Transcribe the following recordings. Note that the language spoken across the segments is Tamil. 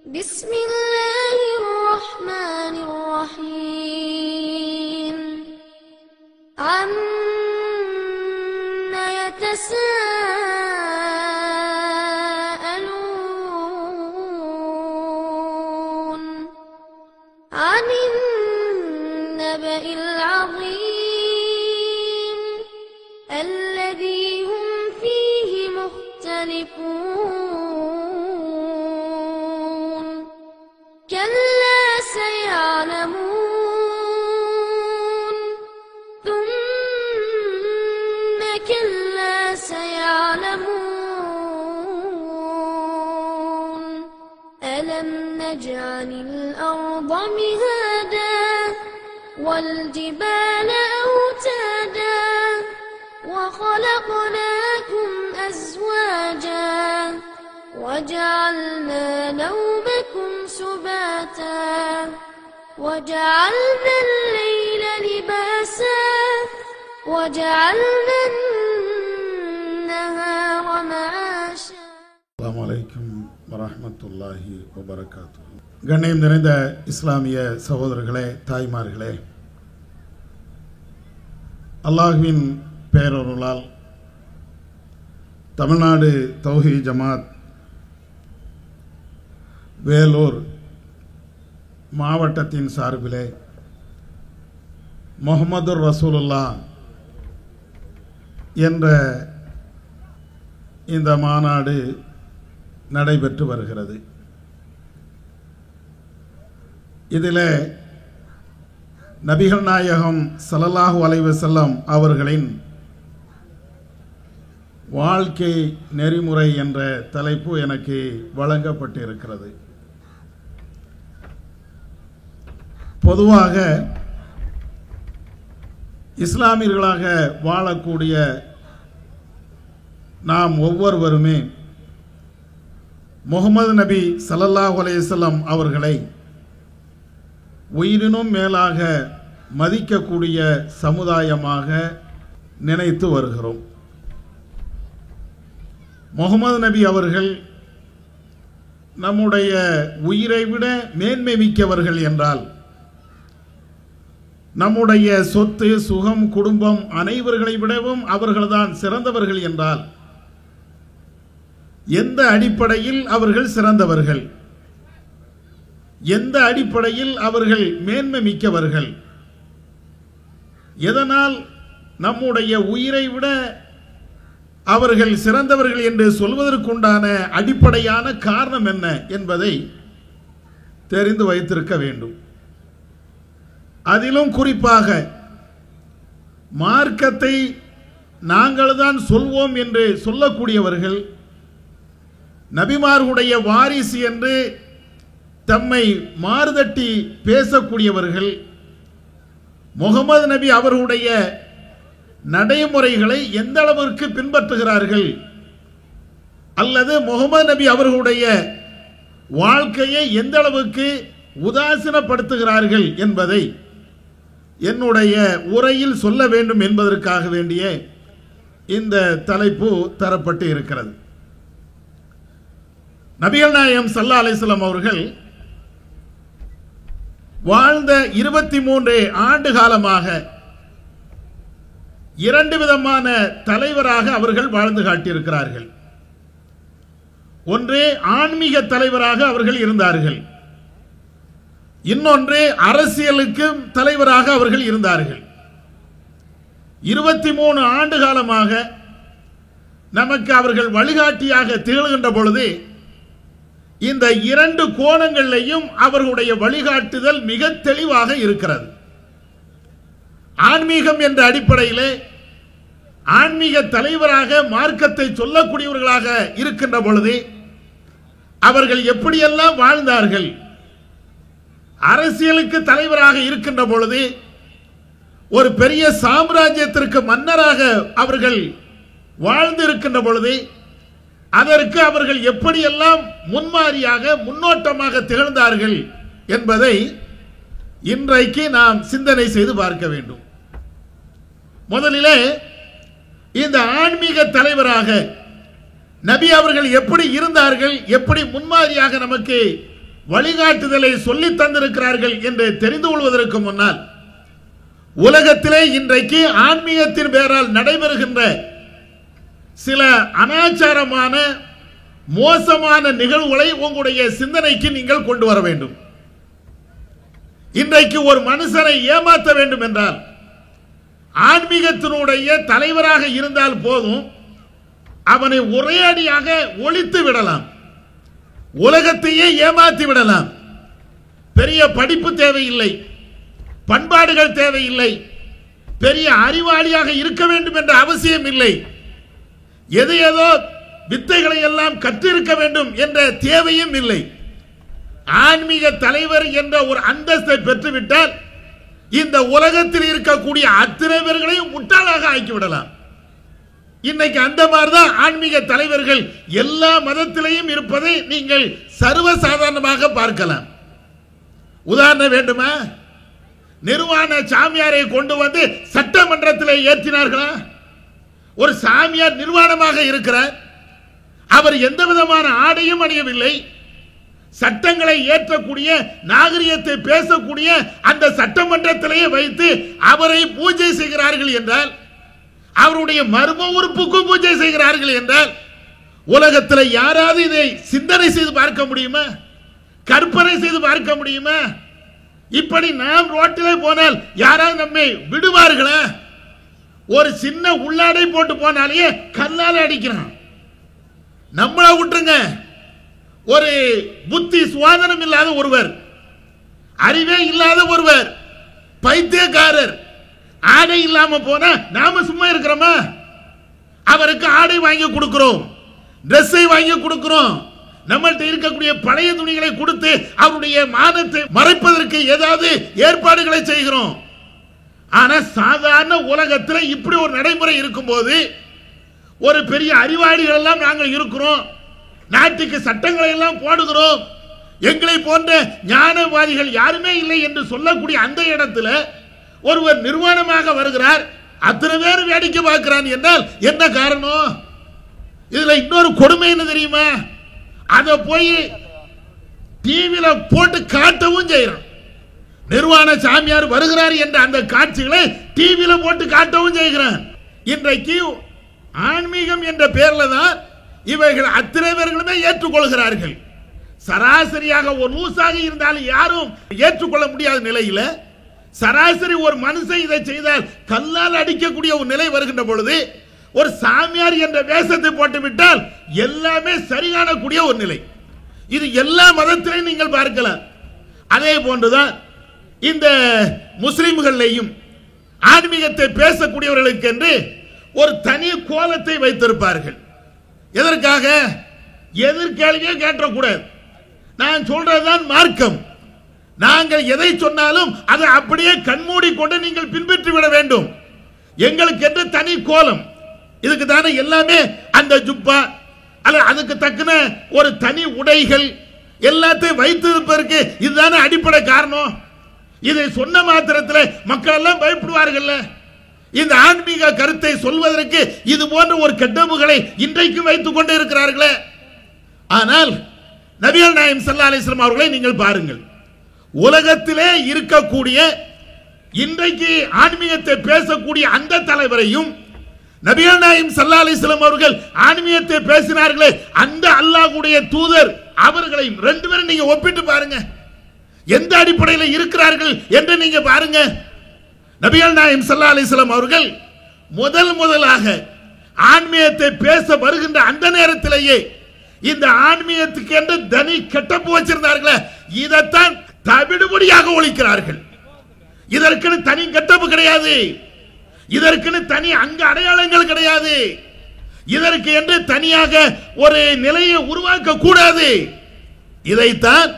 بسم الله الرحمن الرحيم عما يتساءلون عن النبأ العظيم الذي هم فيه مختلفون كلا سيعلمون ثم كلا سيعلمون ألم نجعل الأرض مهادا والجبال أوتادا وخلقناكم أزواجا وجعلنا نومكم سباتا وجعلنا الليل لباسا وجعلنا النهار معاشا. அஸ்ஸலாமு அலைக்கும் வரஹ்மத்துல்லாஹி வபரகாத்துஹு. கண்ணியம் நிறைந்த இஸ்லாமிய சகோதரர்களே, தாய்மார்களே, அல்லாஹ்வின் பேரருளால் தமிழ்நாடு தௌஹீத் ஜமாத் வேலூர் மாவட்டத்தின் சார்பிலே முஹம்மதுர் ரசூலுல்லாஹ் என்ற இந்த மாநாடு நடைபெற்று வருகிறது. இதில் நபிகள் நாயகம் ஸல்லல்லாஹு அலைஹி வஸல்லம் அவர்களின் வாழ்க்கை நெறிமுறை என்ற தலைப்பு எனக்கு வழங்கப்பட்டிருக்கிறது. பொதுவாக இஸ்லாமியர்களாக வாழக்கூடிய நாம் ஒவ்வொருவருமே முஹம்மது நபி ஸல்லல்லாஹு அலைஹி வஸல்லம் அவர்களை உயிரினும் மேலாக மதிக்கக்கூடிய சமுதாயமாக நினைத்து வருகிறோம். முஹம்மது நபி அவர்கள் நம்முடைய உயிரை விட மேன்மை மிக்கவர்கள் என்றால், நம்முடைய சொத்து சுகம் குடும்பம் அனைவர்களை விடவும் அவர்கள்தான் சிறந்தவர்கள் என்றால், எந்த அடிப்படையில் அவர்கள் சிறந்தவர்கள், எந்த அடிப்படையில் அவர்கள் மேன்மை மிக்கவர்கள், எதனால் நம்முடைய உயிரை விட அவர்கள் சிறந்தவர்கள் என்று சொல்வதற்குண்டான அடிப்படையான காரணம் என்ன என்பதை தெரிந்து வைத்திருக்க வேண்டும். அதிலும் குறிப்பாக மார்க்கத்தை நாங்கள் தான் சொல்வோம் என்று சொல்லக்கூடியவர்கள், நபிமார்களுடைய வாரிசு என்று தம்மை மாறுதட்டி பேசக்கூடியவர்கள், முஹம்மது நபி அவர்களுடைய நடைமுறைகளை எந்த அளவிற்கு பின்பற்றுகிறார்கள் அல்லது முஹம்மது நபி அவர்களுடைய வாழ்க்கையை எந்த அளவுக்கு உதாசீனப்படுத்துகிறார்கள் என்பதை என்னுடைய உரையில் சொல்ல வேண்டும் என்பதற்காக வேண்டிய இந்த தலைப்பு தரப்பட்டு இருக்கிறது. நபிகள் நாயகம் ஸல்லல்லாஹு அலைஹி வஸல்லம் அவர்கள் வாழ்ந்த 23 ஆண்டு காலமாக இரண்டு விதமான தலைவராக அவர்கள் வாழ்ந்து காட்டியிருக்கிறார்கள். ஒன்று ஆன்மீக தலைவராக அவர்கள் இருந்தார்கள், இன்னொன்று அரசியலுக்கு தலைவராக அவர்கள் இருந்தார்கள். 23 ஆண்டு காலமாக நமக்கு அவர்கள் வழிகாட்டியாக திகழ்கின்ற பொழுது இந்த இரண்டு கோணங்களிலேயும் அவர்களுடைய வழிகாட்டுதல் மிக தெளிவாக இருக்கிறது. ஆன்மீகம் என்ற அடிப்படையிலே ஆன்மீக தலைவராக மார்க்கத்தை சொல்லக்கூடியவர்களாக இருக்கின்ற பொழுது அவர்கள் எப்படியெல்லாம் வாழ்ந்தார்கள், அரசியலுக்கு தலைவராக இருக்கின்ற பொழுது ஒரு பெரிய சாம்ராஜ்யத்திற்கு மன்னராக அவர்கள் வாழ்ந்து இருக்கின்ற பொழுது அதற்கு அவர்கள் எப்படியெல்லாம் முன்மாதிரியாக முன்னோட்டமாக திகழ்ந்தார்கள் என்பதை இன்றைக்கு நாம் சிந்தனை செய்து பார்க்க வேண்டும். முதலிலே இந்த ஆன்மீக தலைவராக நபி அவர்கள் எப்படி இருந்தார்கள், எப்படி முன்மாதிரியாக நமக்கு வழிகாட்டுதலை சொல்லி தந்திருக்கிறார்கள் என்று தெரிந்து கொள்வதற்கு முன்னால் உலகத்திலே இன்றைக்கு ஆன்மீகத்தின் பெயரால் நடைபெறுகின்ற சில அனாச்சாரமான மோசமான நிகழ்வுகளை உங்களுடைய சிந்தனைக்கு நீங்கள் கொண்டு வர வேண்டும். இன்றைக்கு ஒரு மனுஷனை ஏமாற்ற வேண்டும் என்றால் ஆன்மீகத்தினுடைய தலைவராக இருந்தால் போதும், அவனை ஒரேடியாக ஒழித்து விடலாம், உலகத்தையே ஏமாற்றி விடலாம். பெரிய படிப்பு தேவையில்லை, பண்பாடுகள் தேவையில்லை, பெரிய அறிவாளியாக இருக்க வேண்டும் என்ற அவசியம் இல்லை, ஏதோ வித்தைகளை எல்லாம் கற்றிருக்க வேண்டும் என்ற தேவையும் இல்லை. ஆன்மீக தலைவர் என்ற ஒரு அந்தஸ்தை பெற்றுவிட்டால் இந்த உலகத்தில் இருக்கக்கூடிய அத்தனை பேர்களையும் முட்டாளாக ஆக்கிவிடலாம். இன்னைக்கு அந்த மாதிரிதான் ஆன்மீக தலைவர்கள் எல்லா மதத்திலையும் இருப்பதை நீங்கள் சர்வசாதாரணமாக பார்க்கலாம். உதாரணம் வேண்டுமா? நிர்வாண சாமியாரை கொண்டு வந்து சட்டமன்றத்தில் ஏற்றினார்களா? ஒரு சாமியார் நிர்வாணமாக இருக்கிறார், அவர் எந்த விதமான ஆடையும் அணியவில்லை, சட்டங்களை ஏற்றக்கூடிய நாகரிகத்தை பேசக்கூடிய அந்த சட்டமன்றத்திலேயே வைத்து அவரை பூஜை செய்கிறார்கள் என்றால், அவருடைய மர்ம உறுப்புக்கும் பூஜை செய்கிறார்கள் என்றால், உலகத்தில் யாராவது இதை சிந்தனை செய்து பார்க்க முடியுமா? கற்பனை செய்து பார்க்க முடியுமா? இப்படி நாம் ரோட்டிலே போனால் யாராவது நம்மை விடுவார்களா? ஒரு சின்ன உள்ளாடை போட்டு போனாலே கல்லால் அடிக்கிறான். நம்மள விட்டுருங்க, ஒரு புத்தி சுவாதனம் இல்லாத ஒருவர், அறிவே இல்லாத ஒருவர், பைத்தியக்காரர் ஆடை இல்லாம போனா நாம சும்மா இருக்கிறோமா? அவருக்கு ஆடை வாங்கி கொடுக்கிறோம், டிரெஸ்ஸை வாங்கி கொடுக்கிறோம், நம்மள்கிட்ட இருக்கக்கூடிய பழைய துணிகளை கொடுத்து அவருடைய மானத்தை மறைப்பதற்கு ஏதாவது ஏற்பாடுகளை செய்கிறோம். ஆனா சாதாரண உலகத்தில் இப்படி ஒரு நடைமுறை இருக்கும்போது, ஒரு பெரிய அறிவாளிகள் எல்லாம் நாங்கள் இருக்கிறோம், நாட்டுக்கு சட்டங்களை எல்லாம் போடுகிறோம், எங்களை போன்ற ஞானவாதிகள் யாருமே இல்லை என்று சொல்லக்கூடிய அந்த இடத்துல ஒருவர் நிர்வாணமாக வருகிறார், அத்தனை பேர் வேடிக்கை பார்க்கிறான் என்றால் என்ன காரணம்? இதுல இன்னொரு கொடுமை என்ன தெரியுமா? அதை போய் டிவியில போட்டு காட்டவும் செய்யறான். நிர்வாண சாமியார் வருகிறார் என்ற அந்த காட்சிகளை டிவியில போட்டு காட்டவும் செய்கிறான். இன்றைக்கு ஆன்மீகம் என்ற பெயர்ல தான் இவைகள் அத்தனை பேர்களுமே ஏற்றுக்கொள்கிறார்கள். சராசரியாக ஒரு லூசாக இருந்தாலும் யாரும் ஏற்றுக்கொள்ள முடியாத நிலையில சராசரி ஒரு மனுஷன் இதை செய்தால் கல்லால் அடிக்கக்கூடிய ஒரு நிலை வருகின்ற பொழுது, ஒரு சாமியார் என்ற வேஷத்தை போட்டுவிட்டால் எல்லாமே சரிகாணக்கூடிய ஒரு நிலை. இது எல்லா மதத்திலையும் நீங்கள் பார்க்கலாம். அதே போன்றுதான் இந்த முஸ்லிம்களையும் ஆன்மீகத்தை பேசக்கூடியவர்களுக்கு என்று ஒரு தனி கோலத்தை வைத்திருப்பார்கள். எதற்காக? எதிர்கேள்வியே கேட்டக்கூடாது, நான் சொல்றதுதான் மார்க்கம், நாங்கள் எதை சொன்னாலும் அதை அப்படியே கண்மூடி கொண்டு நீங்கள் பின்பற்றி விட வேண்டும், எங்களுக்கு என்று தனி கோலம். இதுக்கு தானே எல்லாமே அந்த ஜுப்பா அல்ல அதுக்கு தக்கன ஒரு தனி உடைகள் எல்லாத்தையும் வைத்திருப்பதற்கு இதுதானே அடிப்படை காரணம். இதை சொன்ன மாத்திரத்தில் மக்கள் எல்லாம் பயப்படுவார்கள். இந்த ஆன்மீக கருத்தை சொல்வதற்கு இது போன்ற ஒரு கெட்டப்புகளை இன்றைக்கும் வைத்துக் கொண்டு இருக்கிறார்களே. ஆனால் நபிகள் நாயகம் ஸல்லல்லாஹு அலைஹி வஸல்லம் அவர்களை நீங்கள் பாருங்கள், உலகத்திலே இருக்கக்கூடிய இன்றைக்கு ஆன்மீகத்தை பேசக்கூடிய அந்த தலைவரையும் நபிகள் நாயகம் ஸல்லல்லாஹு அலைஹி வஸல்லம் அவர்கள் ஆன்மீகத்தை பேசினார்களே அந்த அல்லாஹ்வுடைய தூதர் அவர்களையும் ரெண்டு பேரும் நீங்க ஒப்பிட்டு பாருங்க, எந்த அடிப்படையில் இருக்கிறார்கள் என்று நீங்க பாருங்க. நபிகள் நாயகம் ஸல்லல்லாஹு அலைஹி வஸல்லம் அவர்கள் முதலாக ஆன்மீகத்தை பேச வருகின்ற அந்த நேரத்திலேயே இந்த ஆன்மீகத்துக்கு என்று தனி கெட்டப்பு வச்சிருந்தார்களே, இதைத்தான் தவிடுபடியாக ஒழிக்கிறார்கள். இதற்கு தனி கெட்டப்பு கிடையாது, இதற்கு தனி அங்க அடையாளங்கள் கிடையாது, இதற்கு என்று தனியாக ஒரு நிலையை உருவாக்க கூடாது. இதைத்தான்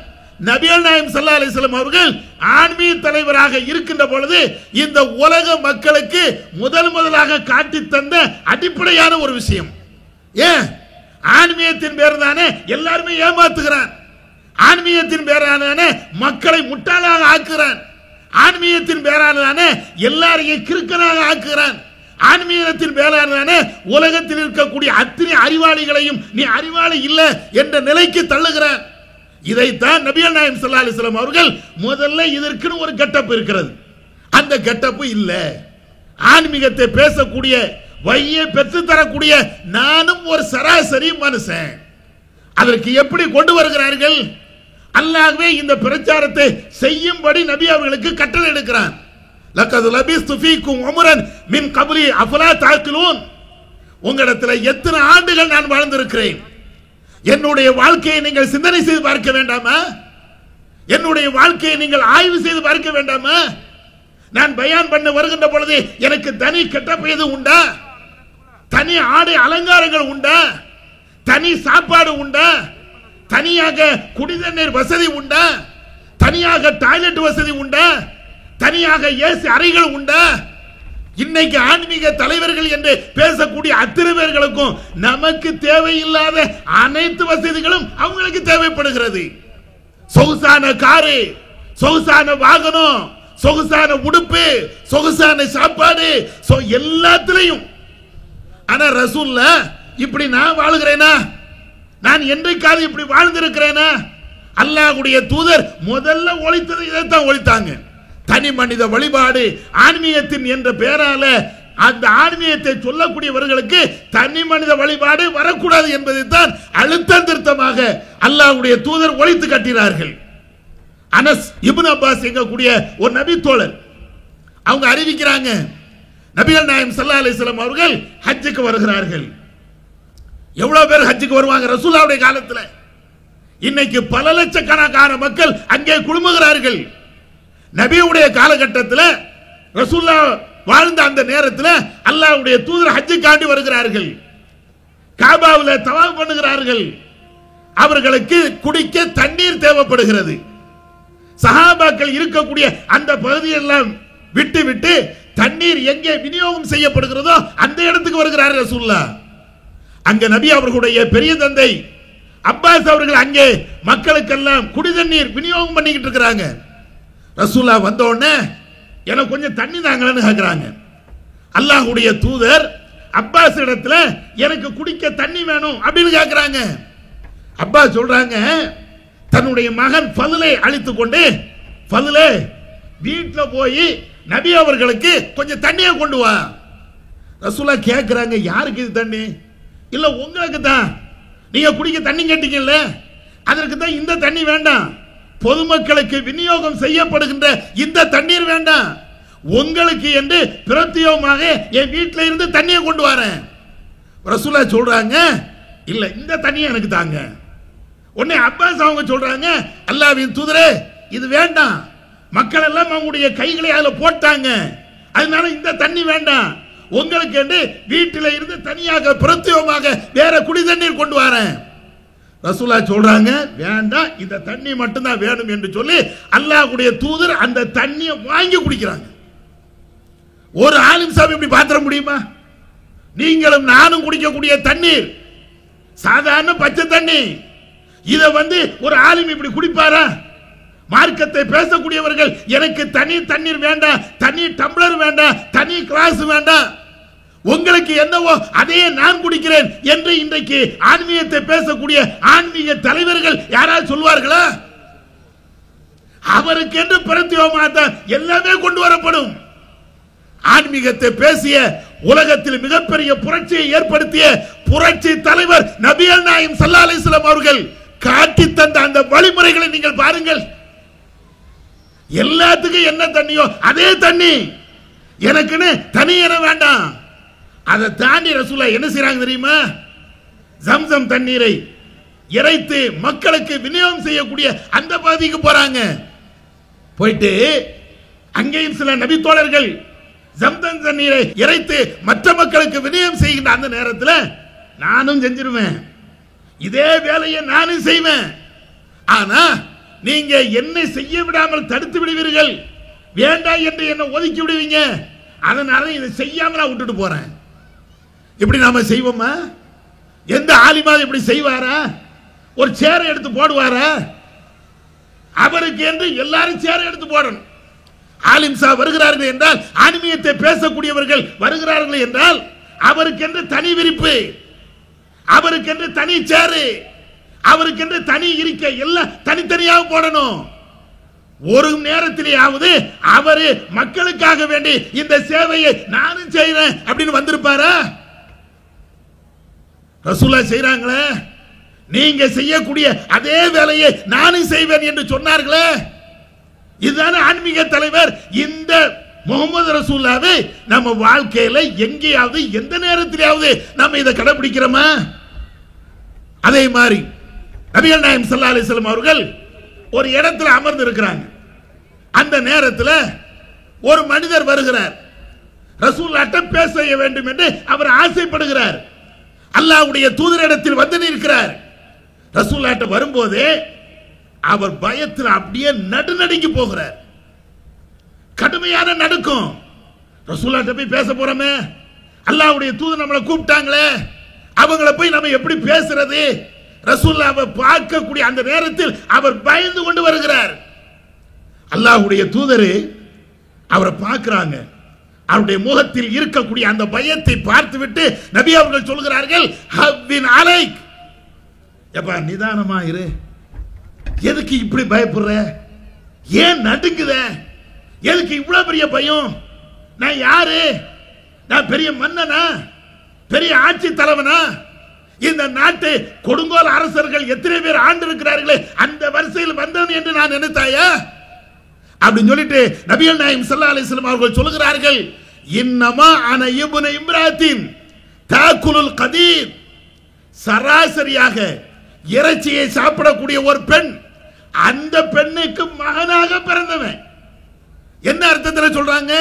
நபிகள் நாயகம் ஸல்லல்லாஹு அலைஹி வஸல்லம் அவர்கள் ஆன்மீக தலைவராக இருக்கின்ற பொழுது இந்த உலக மக்களுக்கு முதலாக காட்டி தந்த அடிப்படையான ஒரு விஷயம். ஏன்? ஆன்மீகத்தின் பேர் தானே எல்லாருமே ஏமாத்துகிறான், ஆன்மீகத்தின் பேரான மக்களை முட்டாளாக ஆக்குகிறான், ஆன்மீகத்தின் பேரான எல்லாரையும் கிறுக்கனாக ஆக்குகிறான், ஆன்மீகத்தின் பேரான உலகத்தில் இருக்கக்கூடிய அத்தனை அறிவாளிகளையும் நீ அறிவாளி இல்லை என்ற நிலைக்கு தள்ளுகிறான். இதைத்தான் நபிகள் நாயகம் ஸல்லல்லாஹு அலைஹி வஸல்லம் அவர்கள் முதல்ல இதற்குன்னு ஒரு கெட்டப் இருக்கிறது, அந்த கெட்டப் இல்ல. ஆன்மீகத்தை பேசக்கூடிய வையை பெற்று தரக்கூடிய நானும் ஒரு சராசரி மனுஷன். அதற்கு எப்படி கொண்டு வருகிறார்கள்? அல்லாஹ்வே இந்த பிரச்சாரத்தை செய்யும்படி நபி அவர்களுக்கு கட்டளை எடுக்கிறான். லக்கது லபிஸ்து ஃபீக்கும் உம்ரன் மின் கப்லி அஃபலா தஅகிலூன். உங்களிடத்தில் எத்தனை ஆண்டுகள் நான் வாழ்ந்திருக்கிறேன், என்னுடைய வாழ்க்கையை நீங்கள் சிந்தனை செய்து பார்க்க வேண்டாமா? என்னுடைய வாழ்க்கையை நீங்கள் ஆய்வு செய்து பார்க்க வேண்டாமா? நான் பயான் பண்ண வருகின்ற பொழுது எனக்கு தனி கெட்டப் எது உண்டா? தனி ஆடை அலங்காரங்கள் உண்டா? தனி சாப்பாடு உண்டா? தனியாக குடிநீர் வசதி உண்டா? தனியாக டாய்லெட் வசதி உண்டா? தனியாக ஏசி அறைகள் உண்டா? இன்னைக்கு ஆன்மீக தலைவர்கள் என்று பேசக்கூடிய அத்தனை பேர்களுக்கும் நமக்கு தேவையில்லாத அனைத்து வசதிகளும் அவங்களுக்கு தேவைப்படுகிறது. சொகுசான காரு, சொகுசான வாகனம், சொகுசான உடுப்பு, சொகுசான சாப்பாடு, எல்லாத்திலையும். ஆனா ரசூலுல்லா இப்படி நான் வாழுகிறேனா? நான் என்றைக்காவது இப்படி வாழ்ந்திருக்கிறேனா? அல்லாஹ்வுடைய தூதர் முதல்ல ஒழித்தது இதைத்தான் ஒழித்தாங்க. தனி மனித வழிபாடு ஆன்மீகத்தின் என்ற பெயரால அந்த ஆன்மீகத்தை சொல்லக்கூடியவர்களுக்கு தனி மனித வழிபாடு வரக்கூடாது என்பதைத்தான் அழுத்தம் திருத்தமாக அல்லாஹ்வுடைய தூதர் ஒழித்து கட்டினார்கள். அனஸ் இப்னு அப்பாஸ் எங்கக்கூடிய ஒரு நபி தோழர் அவங்க அறிவிக்கிறாங்க, நபிகள் நாயகம் ஸல்லல்லாஹு அலைஹி வஸல்லம் அவர்கள் ஹஜ்ஜுக்கு வருகிறார்கள். எவ்வளவு பேர் ஹஜ்ஜுக்கு வருவாங்க ரசூலுல்லாஹ்வுடைய காலத்துல? இன்னைக்கு பல லட்சக்கணக்கான மக்கள் அங்கே குழுமுகிறார்கள். நபியுடைய காலகட்டத்தில் ரசூலுல்லாஹ் வாழ்ந்த அந்த நேரத்தில் அல்லாஹ்வுடைய தூதர் ஹஜ்ஜுக்காண்டி வருகிறார்கள். காபாவில் தவாஃப் பண்ணுகிறார்கள். அவர்களுக்கு குடிக்க தண்ணீர் தேவைப்படுகிறது. சஹாபாக்கள் இருக்கக்கூடிய அந்த பகுதியெல்லாம் விட்டு விட்டு தண்ணீர் எங்கே விநியோகம் செய்யப்படுகிறதோ அந்த இடத்துக்கு வருகிறார்கள் ரசூலுல்லாஹ். அங்க நபி அவர்களுடைய பெரிய தந்தை அப்பாஸ் அவர்கள் அங்கே மக்களுக்கெல்லாம் குடி தண்ணீர் விநியோகம் பண்ணிக்கிட்டு இருக்கிறாங்க. ரசூலுல்லாஹ் வந்த உடனே எனக்கு கொஞ்சம் தண்ணி தாங்கன்னு கேட்கிறாங்க. அல்லாஹ்வுடைய தூதர் அப்பாஸ் இடத்துல எனக்கு குடிக்க தண்ணி வேணும் அப்படின்னு கேட்கிறாங்க. அப்பாஸ் சொல்றாங்க, தன்னுடைய மகன் ஃபதுலை அழைத்துக் கொண்டு, ஃபதுலே வீட்டில் போய் நபி அவர்களுக்கு கொஞ்சம் தண்ணியை கொண்டு வா. ரசூலுல்லாஹ் கேட்கிறாங்க, யாருக்கு இது தண்ணி? இல்ல உங்களுக்கு தான், நீங்க குடிக்க தண்ணி கேட்டீங்கல்ல, அதற்கு தான் இந்த தண்ணி வேண்டாம். பொதுமக்களுக்கு விநியோகம் செய்யப்படுகின்ற இந்த தண்ணீர் வேண்டாம், உங்களுக்கு என்று பிரத்யேகமாக என் வீட்டில் இருந்து தண்ணியை கொண்டு வரேன். ரசூலுல்லாஹ் சொல்றாங்க, இல்ல இந்த தண்ணியை எனக்கு தாங்க. உடனே அப்பாஸ் அவங்க சொல்றாங்க, அல்லாஹ்வின் தூதரே இது வேண்டாம், மக்கள் எல்லாம் அவங்களுடைய கைகளை அதில் போட்டாங்க, அதனால இந்த தண்ணி வேண்டாம், உங்களுக்கு என்று வீட்டில் இருந்து தனியாக பிரத்யேகமாக வேற குடி தண்ணீர் கொண்டு வரேன். ரசூலுல்லாஹ் சொல்றாங்க, வேண்டாம் இந்த தண்ணி மட்டும்தான் வேணும் என்று சொல்லி அல்லாஹ்வுடைய தூதர் அந்த தண்ணியை வாங்கி குடிக்கிறாங்க. ஒரு ஆலிம் சாமி இப்படி பாத்திர முடியுமா? நீங்களும் நானும் குடிக்கக்கூடிய தண்ணீர் சாதாரண பச்சை தண்ணி, இதை ஒரு ஆலிம் இப்படி குடிப்பாரா? மார்க்கத்தை பேசக்கூடியவர்கள் எனக்கு தனி தண்ணீர் வேண்டாம், தனி டம்ளர் வேண்டாம், தனி கிளாஸ் வேண்டாம், உங்களுக்கு என்னவோ அதையே நான் குடிக்கிறேன் என்று இன்றைக்கு ஆன்மீகத்தை பேசக்கூடிய ஆன்மீக தலைவர்கள் யாராவது சொல்வார்களா? அவருக்கு என்று பிரத்யேகமாக எல்லாமே கொண்டு வரப்படும். ஆன்மீகத்தை பேசிய உலகத்தில் மிகப்பெரிய புரட்சியை ஏற்படுத்திய புரட்சி தலைவர் நபிகள் நாயகம் ஸல்லல்லாஹு அலைஹி வஸல்லம் அவர்கள் காட்டி தந்த அந்த வழிமுறைகளை நீங்கள் பாருங்கள். எல்லாத்துக்கும் என்ன தண்ணியோ அதே தண்ணி, எனக்குன்னு தனி என வேண்டாம். அதை தாண்டி ரசூலுல்லாஹ் என்ன செய்றாங்க தெரியுமா? ஜம்சம் தண்ணீரை இறைத்து மக்களுக்கு விநியோகம் செய்யக்கூடிய அந்த பகுதிக்கு போறாங்க. போயிட்டு அங்கேயும் சில நபி தோழர்கள் ஜம்சம் தண்ணீரை இறைத்து மற்ற மக்களுக்கு விநியோகம் செய்கின்ற அந்த நேரத்தில் நானும் செஞ்சிருவேன், இதே வேலையை நானும் செய்வேன். ஆனா நீங்க என்னை செய்ய விடாமல் தடுத்து விடுவீர்கள், வேண்டாம் என்று என்னை ஒதுக்கி விடுவீங்க, அதனால இதை செய்யாம நான் விட்டுட்டு போறேன். இப்படி நாம செய்வோமா? எந்த ஆலிமாவது இப்படி செய்வாரா? ஒரு சேரை எடுத்து போடுவாரா? அவருக்கு என்று எல்லாரும் சேரை எடுத்து போடணும். ஆலிம் சாஹ் வருகிறார்கள் என்றால், ஆன்மீகத்தை பேசக்கூடியவர்கள் வருகிறார்கள் என்றால் அவருக்கென்று தனி விரிப்பு, அவருக்கென்று தனி சேரு, அவருக்கு தனி இருக்கை எல்லாம் தனித்தனியாக போடணும். ஒரு நேரத்திலேயாவது அவரு மக்களுக்காக வேண்டி இந்த சேவையை நானும் செய்றேன் அப்படின்னு வந்திருப்பாரா? ரசூலுல்லாஹ் செய்றாங்களே, நீங்க செய்யக்கூடிய அதே வேலையை நானும் செய்வேன் என்று சொன்னார்களே. இதுதான ஆன்மீக தலைவர். இந்த முகமது ரசூலுல்லாஹ்வை நம்ம வாழ்க்கையில எங்கேயாவது எந்த நேரத்திலாவது நம்ம இதை கடைபிடிக்கிறோமா? அதே மாதிரி நபிகள் நாயகம் ஸல்லல்லாஹு அலைஹி வஸல்லம் அவர்கள் ஒரு இடத்துல அமர்ந்து இருக்கிறாங்க. அந்த நேரத்தில் ஒரு மனிதர் வருகிறார். ரசூலுல்லாஹ்ட்ட பேச வேண்டும் என்று அவர் ஆசைப்படுகிறார். அல்லாஹ்வுடைய தூதரிடத்தில் வந்து நிற்கிறார். ரசூலுல்லாஹ்ட்ட வரும்போதே அவர் பயத்தில் அப்படியே நடுநடுங்கி போகிறார். கடுமையான நடுக்கம். ரசூலுல்லாஹ்ட்ட போய் பேச போறோமே, அல்லாஹ்வுடைய தூதர் நம்மளை கூப்பிட்டாங்களே, அவங்கள போய் நம்ம எப்படி பேசுறது? ரசூலுல்லாஹ்வை பார்க்கக்கூடிய அந்த நேரத்தில் அவர் பயந்து கொண்டு வருகிறார். அல்லாஹ்வுடைய தூதர் அவரை பார்க்கிறாங்க. அவருடைய முகத்தில் இருக்கக்கூடிய அந்த பயத்தை பார்த்துவிட்டு நபி அவர்கள் சொல்கிறார்கள், ஹவ்வின் அலைக், எப்பா நிதானமா இரு, எதுக்கு இப்படி பயப்படுற, ஏன் நடுங்குத, எதுக்கு இவ்வளவு பெரிய பயம்? நான் யாரு? நான் பெரிய மன்னனா, பெரிய ஆட்சி தலைவனா? இந்த நாட்டு கொடுங்கோல் அரசர்கள் எத்தனை பேர் ஆண்டு இருக்கிறார்களே, அந்த வரிசையில் வந்தவன் என்று நான் நினைத்தாயா? அப்படின்னு சொல்லிட்டு நபிகள் நாயகம் ஸல்லல்லாஹு அலைஹி வஸல்லம் அவர்கள் சொல்கிறார்கள், இன்னமா அன இப்னு இம்ராத்தின் தாக்குலுல் கதீர், சராசரியாக இறைச்சியை சாப்பிடக்கூடிய ஒரு பெண், அந்த பெண்ணுக்கு மகனாக பிறந்தவன். என்ன அர்த்தத்தில் சொல்றாங்க?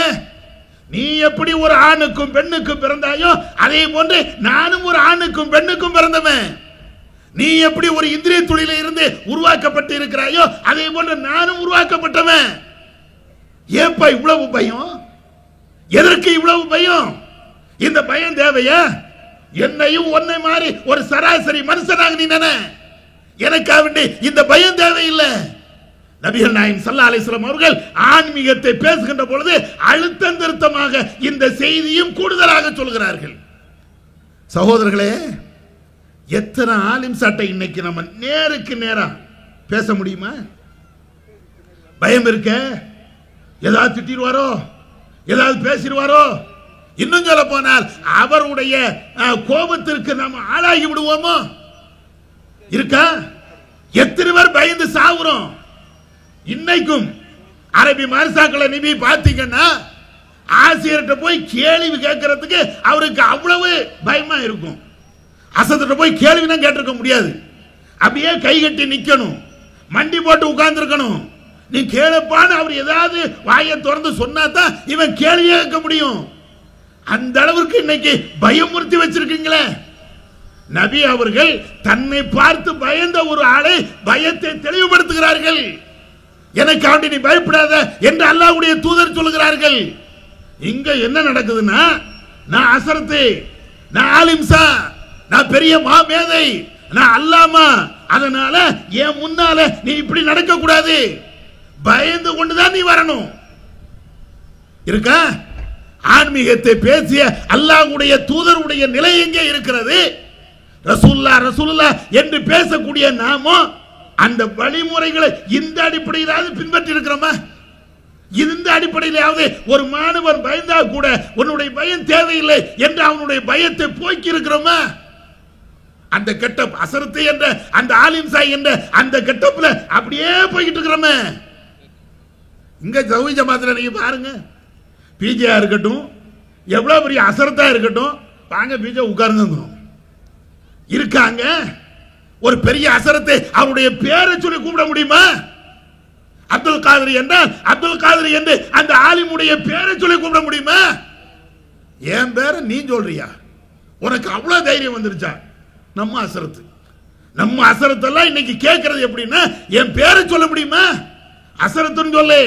நீ எப்படி ஒரு ஆணுக்கும் பெண்ணுக்கும் பிறந்தாயோ அதே போன்று நானும் ஒரு ஆணுக்கும் பெண்ணுக்கும் பிறந்தவன். நீ எப்படி ஒரு இந்திரிய துளியில இருந்து உருவாக்கப்பட்டு இருக்கிறாயோ அதே போன்று நானும் உருவாக்கப்பட்டவன். ஏப்பா இவ்வளவு பயம்? எதற்கு இவ்வளவு பயம்? இந்த பயம் தேவையா? என்னையும் ஒன்னை மாதிரி ஒரு சராசரி மனுஷனாக நீ நினை, எனக்காக வேண்டி இந்த பயம் தேவையில்லை. நபிகள் நாயகம் ஸல்லல்லாஹு அலைஹி வஸல்லம் அவர்கள் ஆன்மீகத்தை பேசுகின்ற பொழுது அழுத்தம் திருத்தமாக இந்த செய்தியும் கூடுதலாக சொல்கிறார்கள். சகோதரர்களே, எத்தனை ஆலிம் சாட்டை இன்னைக்கு நம்ம நேருக்கு நேரா பேச முடியுமா? பயம் இருக்க, ஏதாவது திட்டிடுவாரோ, ஏதாவது பேசிடுவாரோ, இன்னும் சொல்ல போனால் அவருடைய கோபத்திற்கு நாம் ஆளாகி விடுவோமோ? இருக்கா? எத்தனை பேர் பயந்து சாகுறோம். இன்னைக்கும் அரபி மர்சாக்களை நீ பார்த்தீங்கன்னா ஆசிரியர்கிட்ட போய் கேள்வி கேட்கறதுக்கு அவருக்கு அவ்வளவு பயமா இருக்கும். அசத்திட்ட போய் கேள்வினா கேட்டிருக்க முடியாது. அப்படியே கை கட்டி நிக்கணும், மண்டி போட்டு உட்கார்ந்து இருக்கணும். நீ கேளப்பான்னு அவர் ஏதாவது வாயை திறந்து சொன்னா தான் இவன் கேள்வி கேட்க முடியும். அந்த அளவுக்கு இன்னைக்கு பயமுறுத்தி வச்சிருக்கீங்களே. நபி அவர்கள் தன்னை பார்த்து பயந்த ஒரு ஆளை பயத்தை தெளிவுபடுத்துகிறார்கள். எனக்காண்டி நீ பயப்படாத என்று அல்லாஹ்வுடைய தூதர் சொல்கிறார்கள். இங்க என்ன நடக்குதுன்னா, நான் அசரத்து, நான் ஆலிம்சா, நான் பெரிய மாமேதை, நான் அல்லாமா, அதனால என் முன்னால நீ இப்படி நடக்க கூடாது, பயந்து கொண்டுதான் நீ வரணும். இருக்கா? ஆன்மீகத்தை பேசிய அல்லாஹ்வுடைய தூதருடைய நிலை எங்கே இருக்கிறது? ரசூலுல்லாஹ் ரசூலுல்லாஹ் என்று பேசக்கூடிய நாமோ அந்த வழிமுறைகளை இந்த அடிப்படையிலாவது பின்பற்றி இருக்கிறோமா? இந்த அடிப்படையிலாவது ஒரு மாணவன் பயந்தா கூட உன்னுடைய பயம் தேவையில்லை என்று அவனுடைய பயத்தை போக்கி இருக்கிறோமா? அந்த கெட்டப் அசரத்து என்ற அந்த ஆலிம்சா என்ற அந்த கெட்டப்ல அப்படியே போய்கிட்டு இருக்கிறோமே. இங்க ஜவுளி ஜமாத்துல நீங்க பாருங்க, பிஜேயா இருக்கட்டும், எவ்வளவு பெரிய அசரத்தா இருக்கட்டும், வாங்க பிஜே உட்காருங்க இருக்காங்க. ஒரு பெரிய அசரத்தை அவருடைய பேரை சொல்லி கூப்பிட முடியுமா? அப்துல் காதர் என்றால் அப்துல் காதர் என்று அந்த ஆலிமுடைய பேரை சொல்லி கூப்பிட முடியுமா? என் பேரை நீ சொல்றியா? உனக்கு அவ்வளவு தைரியம் வந்துருச்சா? நம்ம அசரத்து, நம்ம அசரத்தெல்லாம் இன்னைக்கு கேட்கறது எப்படின்னா, என் பேரை சொல்ல முடியுமா? அசரத்துன்னு சொல்லு,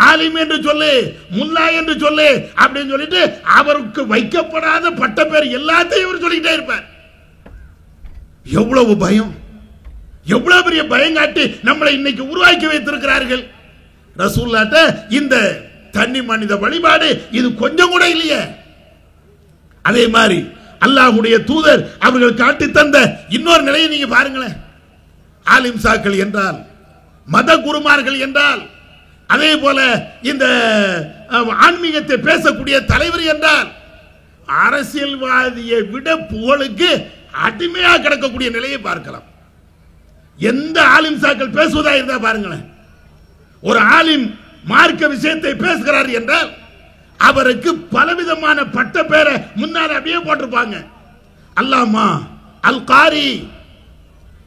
ஆலிம் என்று சொல்லு, முல்லா என்று சொல்லு அப்படின்னு சொல்லிட்டு அவருக்கு வைக்கப்படாத பட்ட பேர் எல்லாத்தையும் இவர் சொல்லிக்கிட்டே இருப்பார். எவ்வளவு பயம், எவ்வளவு பெரிய பயங்காட்டி நம்மளை இன்னைக்கு உருவாக்கி வைத்திருக்கிறார்கள். ரசூலுல்லாஹ்ட்ட இந்த தனி மனித வழிபாடு இது கொஞ்சம் கூட இல்லையே. அதே மாதிரி அல்லாஹ்வுடைய தூதர் அவர்கள் காட்டி தந்த இன்னொரு நிலையை நீங்க பாருங்களேன். ஆலிம்சாக்கள் என்றால், மத குருமார்கள் என்றால், அதே போல இந்த ஆன்மீகத்தை பேசக்கூடிய தலைவர் என்றால், அரசியல்வாதியை விட புகழுக்கு அடிமையாக கிடக்கக்கூடிய நிலையை பார்க்கலாம். எந்த ஆலிம்சாக்கள் பேசுவதா இருந்தா பாருங்களேன். ஒரு ஆலிம் மார்க்க விஷயத்தை பேசுகிறார் என்றால் அவருக்கு பலவிதமான பட்ட பேரை முன்னால் அப்படியே போட்டிருப்பாங்க. அல்லாமா, அல் காரி,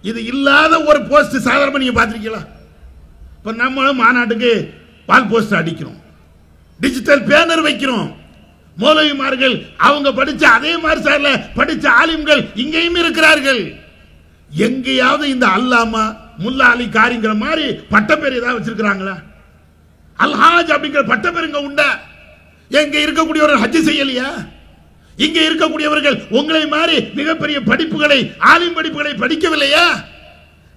இது இல்லாத ஒரு போஸ்ட் சாதாரண நீங்க பார்த்திருக்கீங்களா? இப்ப நம்மளும் மாநாட்டுக்கு வால் போஸ்ட் அடிக்கிறோம், டிஜிட்டல் பேனர் வைக்கிறோம். மௌலவிமார்கள் அவங்க படிச்ச அதே மாதிரி சார்ல படிச்ச ஆலிம்கள் இங்கேயும் இருக்கிறார்கள். எங்கேயாவது இந்த அல்லாமா, முல்லா அலி காரிங்கிற மாதிரி பட்டப்பேர் ஏதாவது வச்சிருக்கிறாங்களா? அல்ஹாஜ் அப்படிங்கிற பட்டப்பேருங்க உண்டா? எங்க இருக்கக்கூடியவர்கள் ஹஜ் செய்யலையா? இங்க இருக்கக்கூடியவர்கள் உங்களை மாதிரி மிகப்பெரிய படிப்புகளை, ஆலிம் படிப்புகளை படிக்கவில்லையா?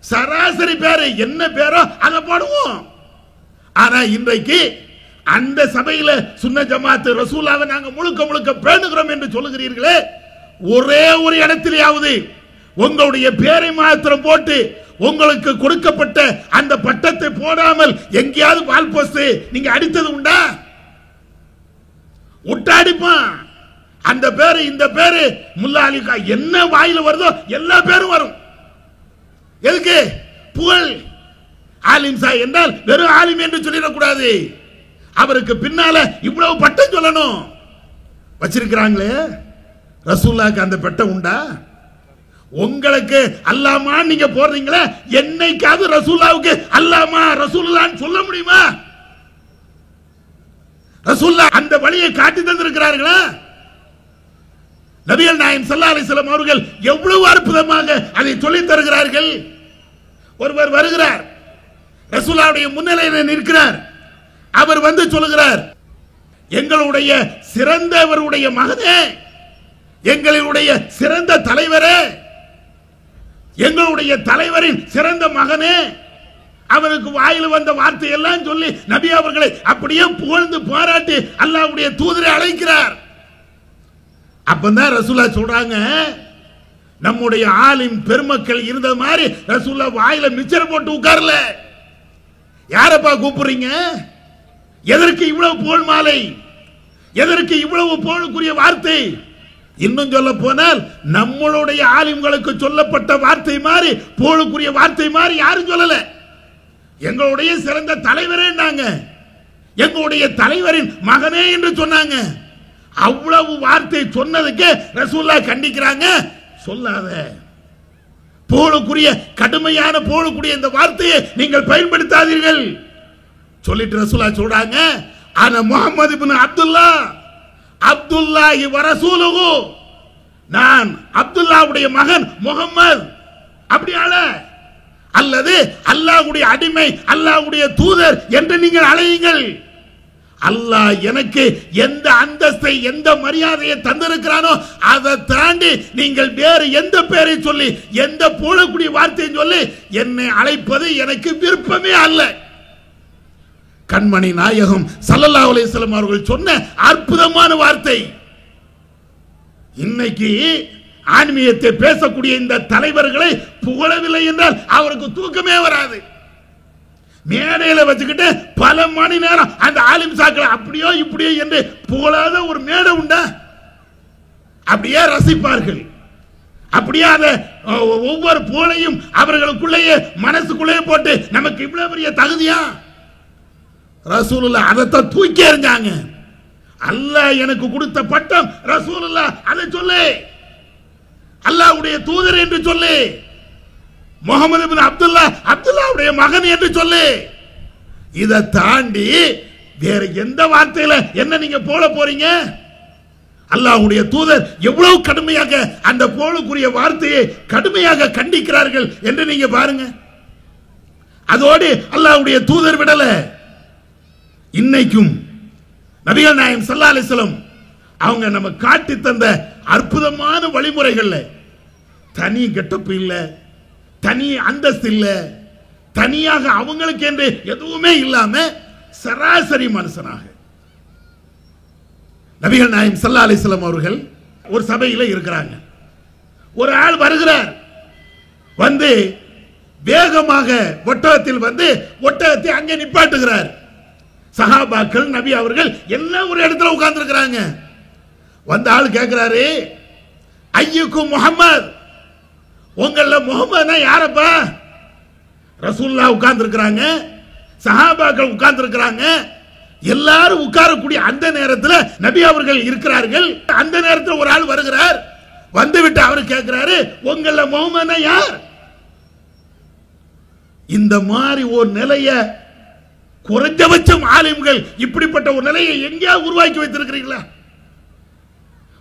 சராசரி பேரு என்ன பேரோ அதை போடுவோம். ஆனா இன்றைக்கு அந்த சபையில சுன்ன ஜமாத் ரசூலாவை நாங்க முழுக்க முழுக்க பேணுகிறோம் என்று சொல்லுகிறீர்களே, ஒரே ஒரு இடத்திலேயாவது உங்களுடைய பேரை மாத்திரம் போட்டு உங்களுக்கு கொடுக்கப்பட்ட அந்த பட்டத்தை போடாமல் எங்கேயாவது வால் போஸ்ட் நீங்க அடித்தது உண்டா? உட்டாடிப்பான். அந்த பேரு இந்த பேரு முல்லா அலிகா என்ன வாயில வருதோ எல்லா பேரும் வரும். எதுக்கு? புகழ். ஆலிம் சாய் என்றால் வெறும் ஆலிம் என்று சொல்லிடக்கூடாது, அவருக்கு பின்னால இவ்வளவு பட்டம் சொல்லணும். வச்சிருக்கிறாங்களே, ரசூலுல்லாஹ்க்கு அந்த பட்டம் உண்டா? உங்களுக்கு அல்லாமா நீங்க போடுறீங்களே, என்னைக்காவது ரசூலுல்லாஹ்வுக்கு அல்லாமா ரசூலுல்லாஹ்னு சொல்ல முடியுமா? ரசூலுல்லாஹ் அந்த வழியை காட்டி தந்திருக்கிறார்களா? நபிகள் நாயகம் ஸல்லல்லாஹு அலைஹி வஸல்லம் அவர்கள் எவ்வளவு அற்புதமாக அதை சொல்லித் தருகிறார்கள். ஒருவர் வருகிறார், ரசூலுல்லாஹ்வுடைய முன்னிலையில் நிற்கிறார். அவர் வந்து சொல்லுகிறார், எங்களுடைய சிறந்தவருடைய மகனே, எங்களுடைய சிறந்த தலைவரே, எங்களுடைய தலைவரின் சிறந்த மகனே. அவருக்கு வாயில் வந்த வார்த்தை எல்லாம் சொல்லி நபி அவர்களை அப்படியே புகழ்ந்து பாராட்டி அல்லாஹ்வுடைய தூதரை அழைக்கிறார். அப்பதான் ரசூலுல்லாஹ் சொல்றாங்க, நம்முடைய ஆலிம் பெருமக்கள் இருந்த மாதிரி ரசூலுல்லாஹ் வாயில மிச்சர் போட்டு உட்கார்ல. யாரப்பா கூப்பிடுறீங்க? எதற்கு இவ்வளவு புகழ் மாலை? எதற்கு இவ்வளவு புகழுக்குரிய வார்த்தை? இன்னும் சொல்ல போனால் நம்மளுடைய ஆலிம்களுக்கு சொல்லப்பட்ட வார்த்தை மாதிரி, புகழுக்குரிய வார்த்தை மாதிரி யாரும் சொல்லல. எங்களுடைய சிறந்த தலைவரே, எங்களுடைய தலைவரின் மகனே என்று சொன்னாங்க. அவ்வளவு வார்த்தை சொன்னதுக்கு ரசூலுல்லாஹ் கண்டிக்கிறாங்க. சொல்லாத, புகழுக்குரிய கடுமையான புகழுக்குரிய இந்த வார்த்தையை நீங்கள் பயன்படுத்தாதீர்கள் சொல்லிட்டு ரசூலுல்லாஹ் சொல்றாங்க, ஆனா முஹம்மது இப்னு அப்துல்லாஹி வ ரசூலுஹு, நான் அப்துல்லாஹ்வுடைய மகன் முஹம்மது. அப்படியால அல்லது அல்லாஹ்வுடைய அடிமை, அல்லாஹ்வுடைய தூதர் என்று நீங்கள் அழையுங்கள். அல்லாஹ் எனக்கு எந்த அந்தஸ்தை, எந்த மரியாதையை தந்திருக்கிறானோ அதை தாண்டி நீங்கள் வேறு எந்த பெயரை சொல்லி, எந்த புகழக்கூடிய வார்த்தையை சொல்லி என்னை அழைப்பது எனக்கு விருப்பமே அல்ல. கண்மணி நாயகம் ஸல்லல்லாஹு அலைஹி வஸல்லம் அவர்கள் சொன்ன அற்புதமான வார்த்தை. இன்னைக்கு ஆன்மீகத்தை பேசக்கூடிய இந்த தலைவர்களை புகழவில்லை என்றால் அவருக்கு தூக்கமே வராது. மேடையில வச்சுக்கிட்டு பல மணி நேரம் அந்த ஆலிம் சாக்களை அப்படியோ இப்படியோ என்று புகழாத ஒரு மேடை உண்டா? அப்படியே ரசிப்பார்கள். அப்படியே ஒவ்வொரு புகழையும் அவர்களுக்குள்ளேயே மனசுக்குள்ளேயே போட்டு நமக்கு இவ்வளவு பெரிய தகுதியா? ரசூலுல்லாஹ் அதைத்தான் தூக்கி எறிஞ்சாங்க. அல்லாஹ் எனக்கு கொடுத்த பட்டம் ரசூலுல்லாஹ், அதை சொல்லு. அல்லாஹ்வுடைய தூதர் என்று சொல்லு. முஹம்மது இப்னு அப்துல்லாஹ்வுடைய மகன் என்று சொல்லு. இதை தாண்டி வேற எந்த வார்த்தையில என்ன நீங்க போட போறீங்க? அல்லாஹ்வுடைய தூதர் எவ்வளவு கடுமையாக அந்த போலுக்குரிய வார்த்தையை கடுமையாக கண்டிக்கிறார்கள் என்று நீங்க பாருங்க. அதோடு அல்லாஹ்வுடைய தூதர் விடல, இன்னைக்கும் நபிகள் நாயகம் ஸல்லல்லாஹு அலைஹி வஸல்லம் அவங்க நம்ம காட்டி தந்த அற்புதமான வழிமுறைகள்ல தனி கெட்டப்பு இல்ல, தனி அந்தஸ்து இல்ல, தனியாக அவங்களுக்கு என்று எதுவுமே இல்லாம சராசரி மனுஷனாக நபிகள் நாயகம் ஸல்லல்லாஹு அலைஹி வஸல்லம் அவர்கள் ஒரு சபையில இருக்கிறாங்க. ஒரு ஆள் வருகிறார், வந்து வேகமாக ஒட்டகத்தில் வந்து ஒட்டகத்தை அங்கே நிப்பாட்டுகிறார். சஹாபாக்கள், நபி அவர்கள் எல்லாம் ஒரு இடத்துல உட்கார்ந்து இருக்கிறாங்க. வந்த ஆள் கேட்கிறாரு, ஐயுக்கும் முஹம்மது, உங்கள முகமதுனா யாரப்பா? ரசூலுல்லாஹ் உட்கார்ந்து இருக்கிறாங்க, சஹாபாக்கள் உட்கார்ந்து இருக்கிறாங்க, எல்லாரும் உட்காரக்கூடிய அந்த நேரத்தில் நபி அவர்கள் இருக்கிறார்கள். அந்த நேரத்தில் ஒரு ஆள் வருகிறார். வந்துவிட்டு அவர் கேட்கிறாரு, உங்கள முகமதுனா யார்? இந்த மாதிரி ஒரு நிலைய குறைஞ்சபட்சம் ஆலிம்கள் இப்படிப்பட்ட ஒரு நிலையை எங்கேயாவது உருவாக்கி வைத்திருக்கிறீங்களா?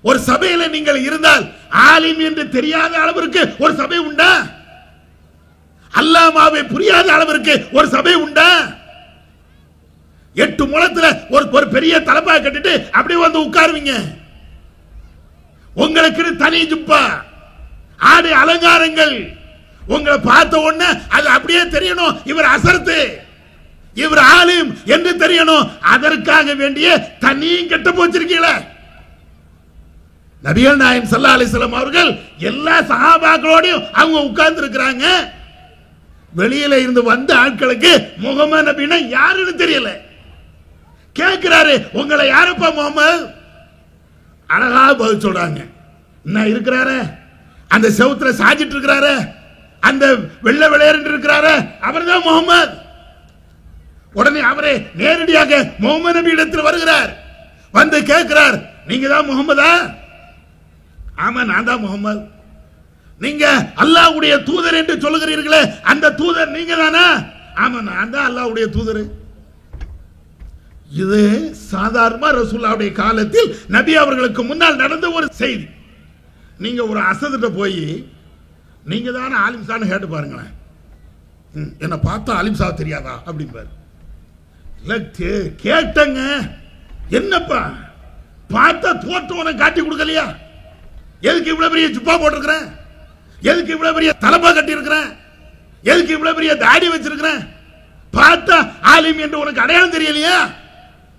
ஒரு சபையில நீங்கள் இருந்தால் ஆலிம் என்று தெரியாத அளவிற்கு ஒரு சபை உண்டா? அல்லாமாவை புரியாத அளவிற்கு ஒரு சபை உண்டா? 8 முழத்துல ஒரு பெரிய தலப்பா கட்டிட்டு அப்படியே வந்து உட்காருவீங்க. உங்களுக்கு தனி ஜுப்பா, ஆடை அலங்காரங்கள், உங்களை பார்த்த உடனே அது அப்படியே தெரியணும், இவர் அசர்த்து, இவர் ஆலிம் என்று தெரியணும். அதற்காக வேண்டிய தனியும் கெட்ட போச்சிருக்கீங்களே. நபிகள் நாயகம் ஸல்லல்லாஹு அலைஹி வஸல்லம் அவர்கள் எல்லா சஹாபாக்களோடையும் அவங்க உட்கார்ந்து இருக்கிறாங்க. வெளியில இருந்து வந்த ஆட்களுக்கு முகமது நபினா யாருன்னு தெரியல. கேட்கிறாரு, உங்களை யாரப்பா முகமது? அழகா பதில் சொல்றாங்க. என்ன இருக்கிறாரு, அந்த செவுத்துல சாஞ்சிட்டு இருக்கிறாரு, அந்த வெள்ளை விளையாண்டு இருக்கிறாரு, அவர் தான் முகமது. உடனே அவரே நேரடியாக முகமது நபி இடத்தில் வருகிறார். வந்து கேட்கிறார், நீங்க தான் முகமதா? ஆமா, நான் தான் முகமது. நீங்க அல்லாஹ்வுடைய தூதர் என்று சொல்லுகிறீர்களே, அந்த தூதர் நீங்க தானா? ஆமா, நான் தான் அல்லாஹ்வுடைய தூதர். இது சாதாரண ரசூலுல்லாஹ்வுடைய காலத்தில் நபி அவர்களுக்கு முன்னால் நடந்த ஒரு செய்தி. நீங்க ஒரு அசதிட்ட போய் நீங்க தானே ஆலிம் சான்னு கேட்டு பாருங்களேன். என்ன பார்த்தா ஆலிம் சா தெரியாதா அப்படிம்பாரு. இல்ல கேட்டங்க, என்னப்பா பார்த்தா தோற்றவனை காட்டி கொடுக்கலையா? எதுக்கு இவ்வளவு பெரிய ஜுப்பா போட்டிருக்கிறேன்? எதுக்கு இவ்வளவு பெரிய தலப்பா கட்டி இருக்கிறேன்? எதுக்கு இவ்வளவு பெரிய தாடி வச்சிருக்கிறேன்? பார்த்தா ஆலிம் என்று உனக்கு அடையாளம் தெரியலையா?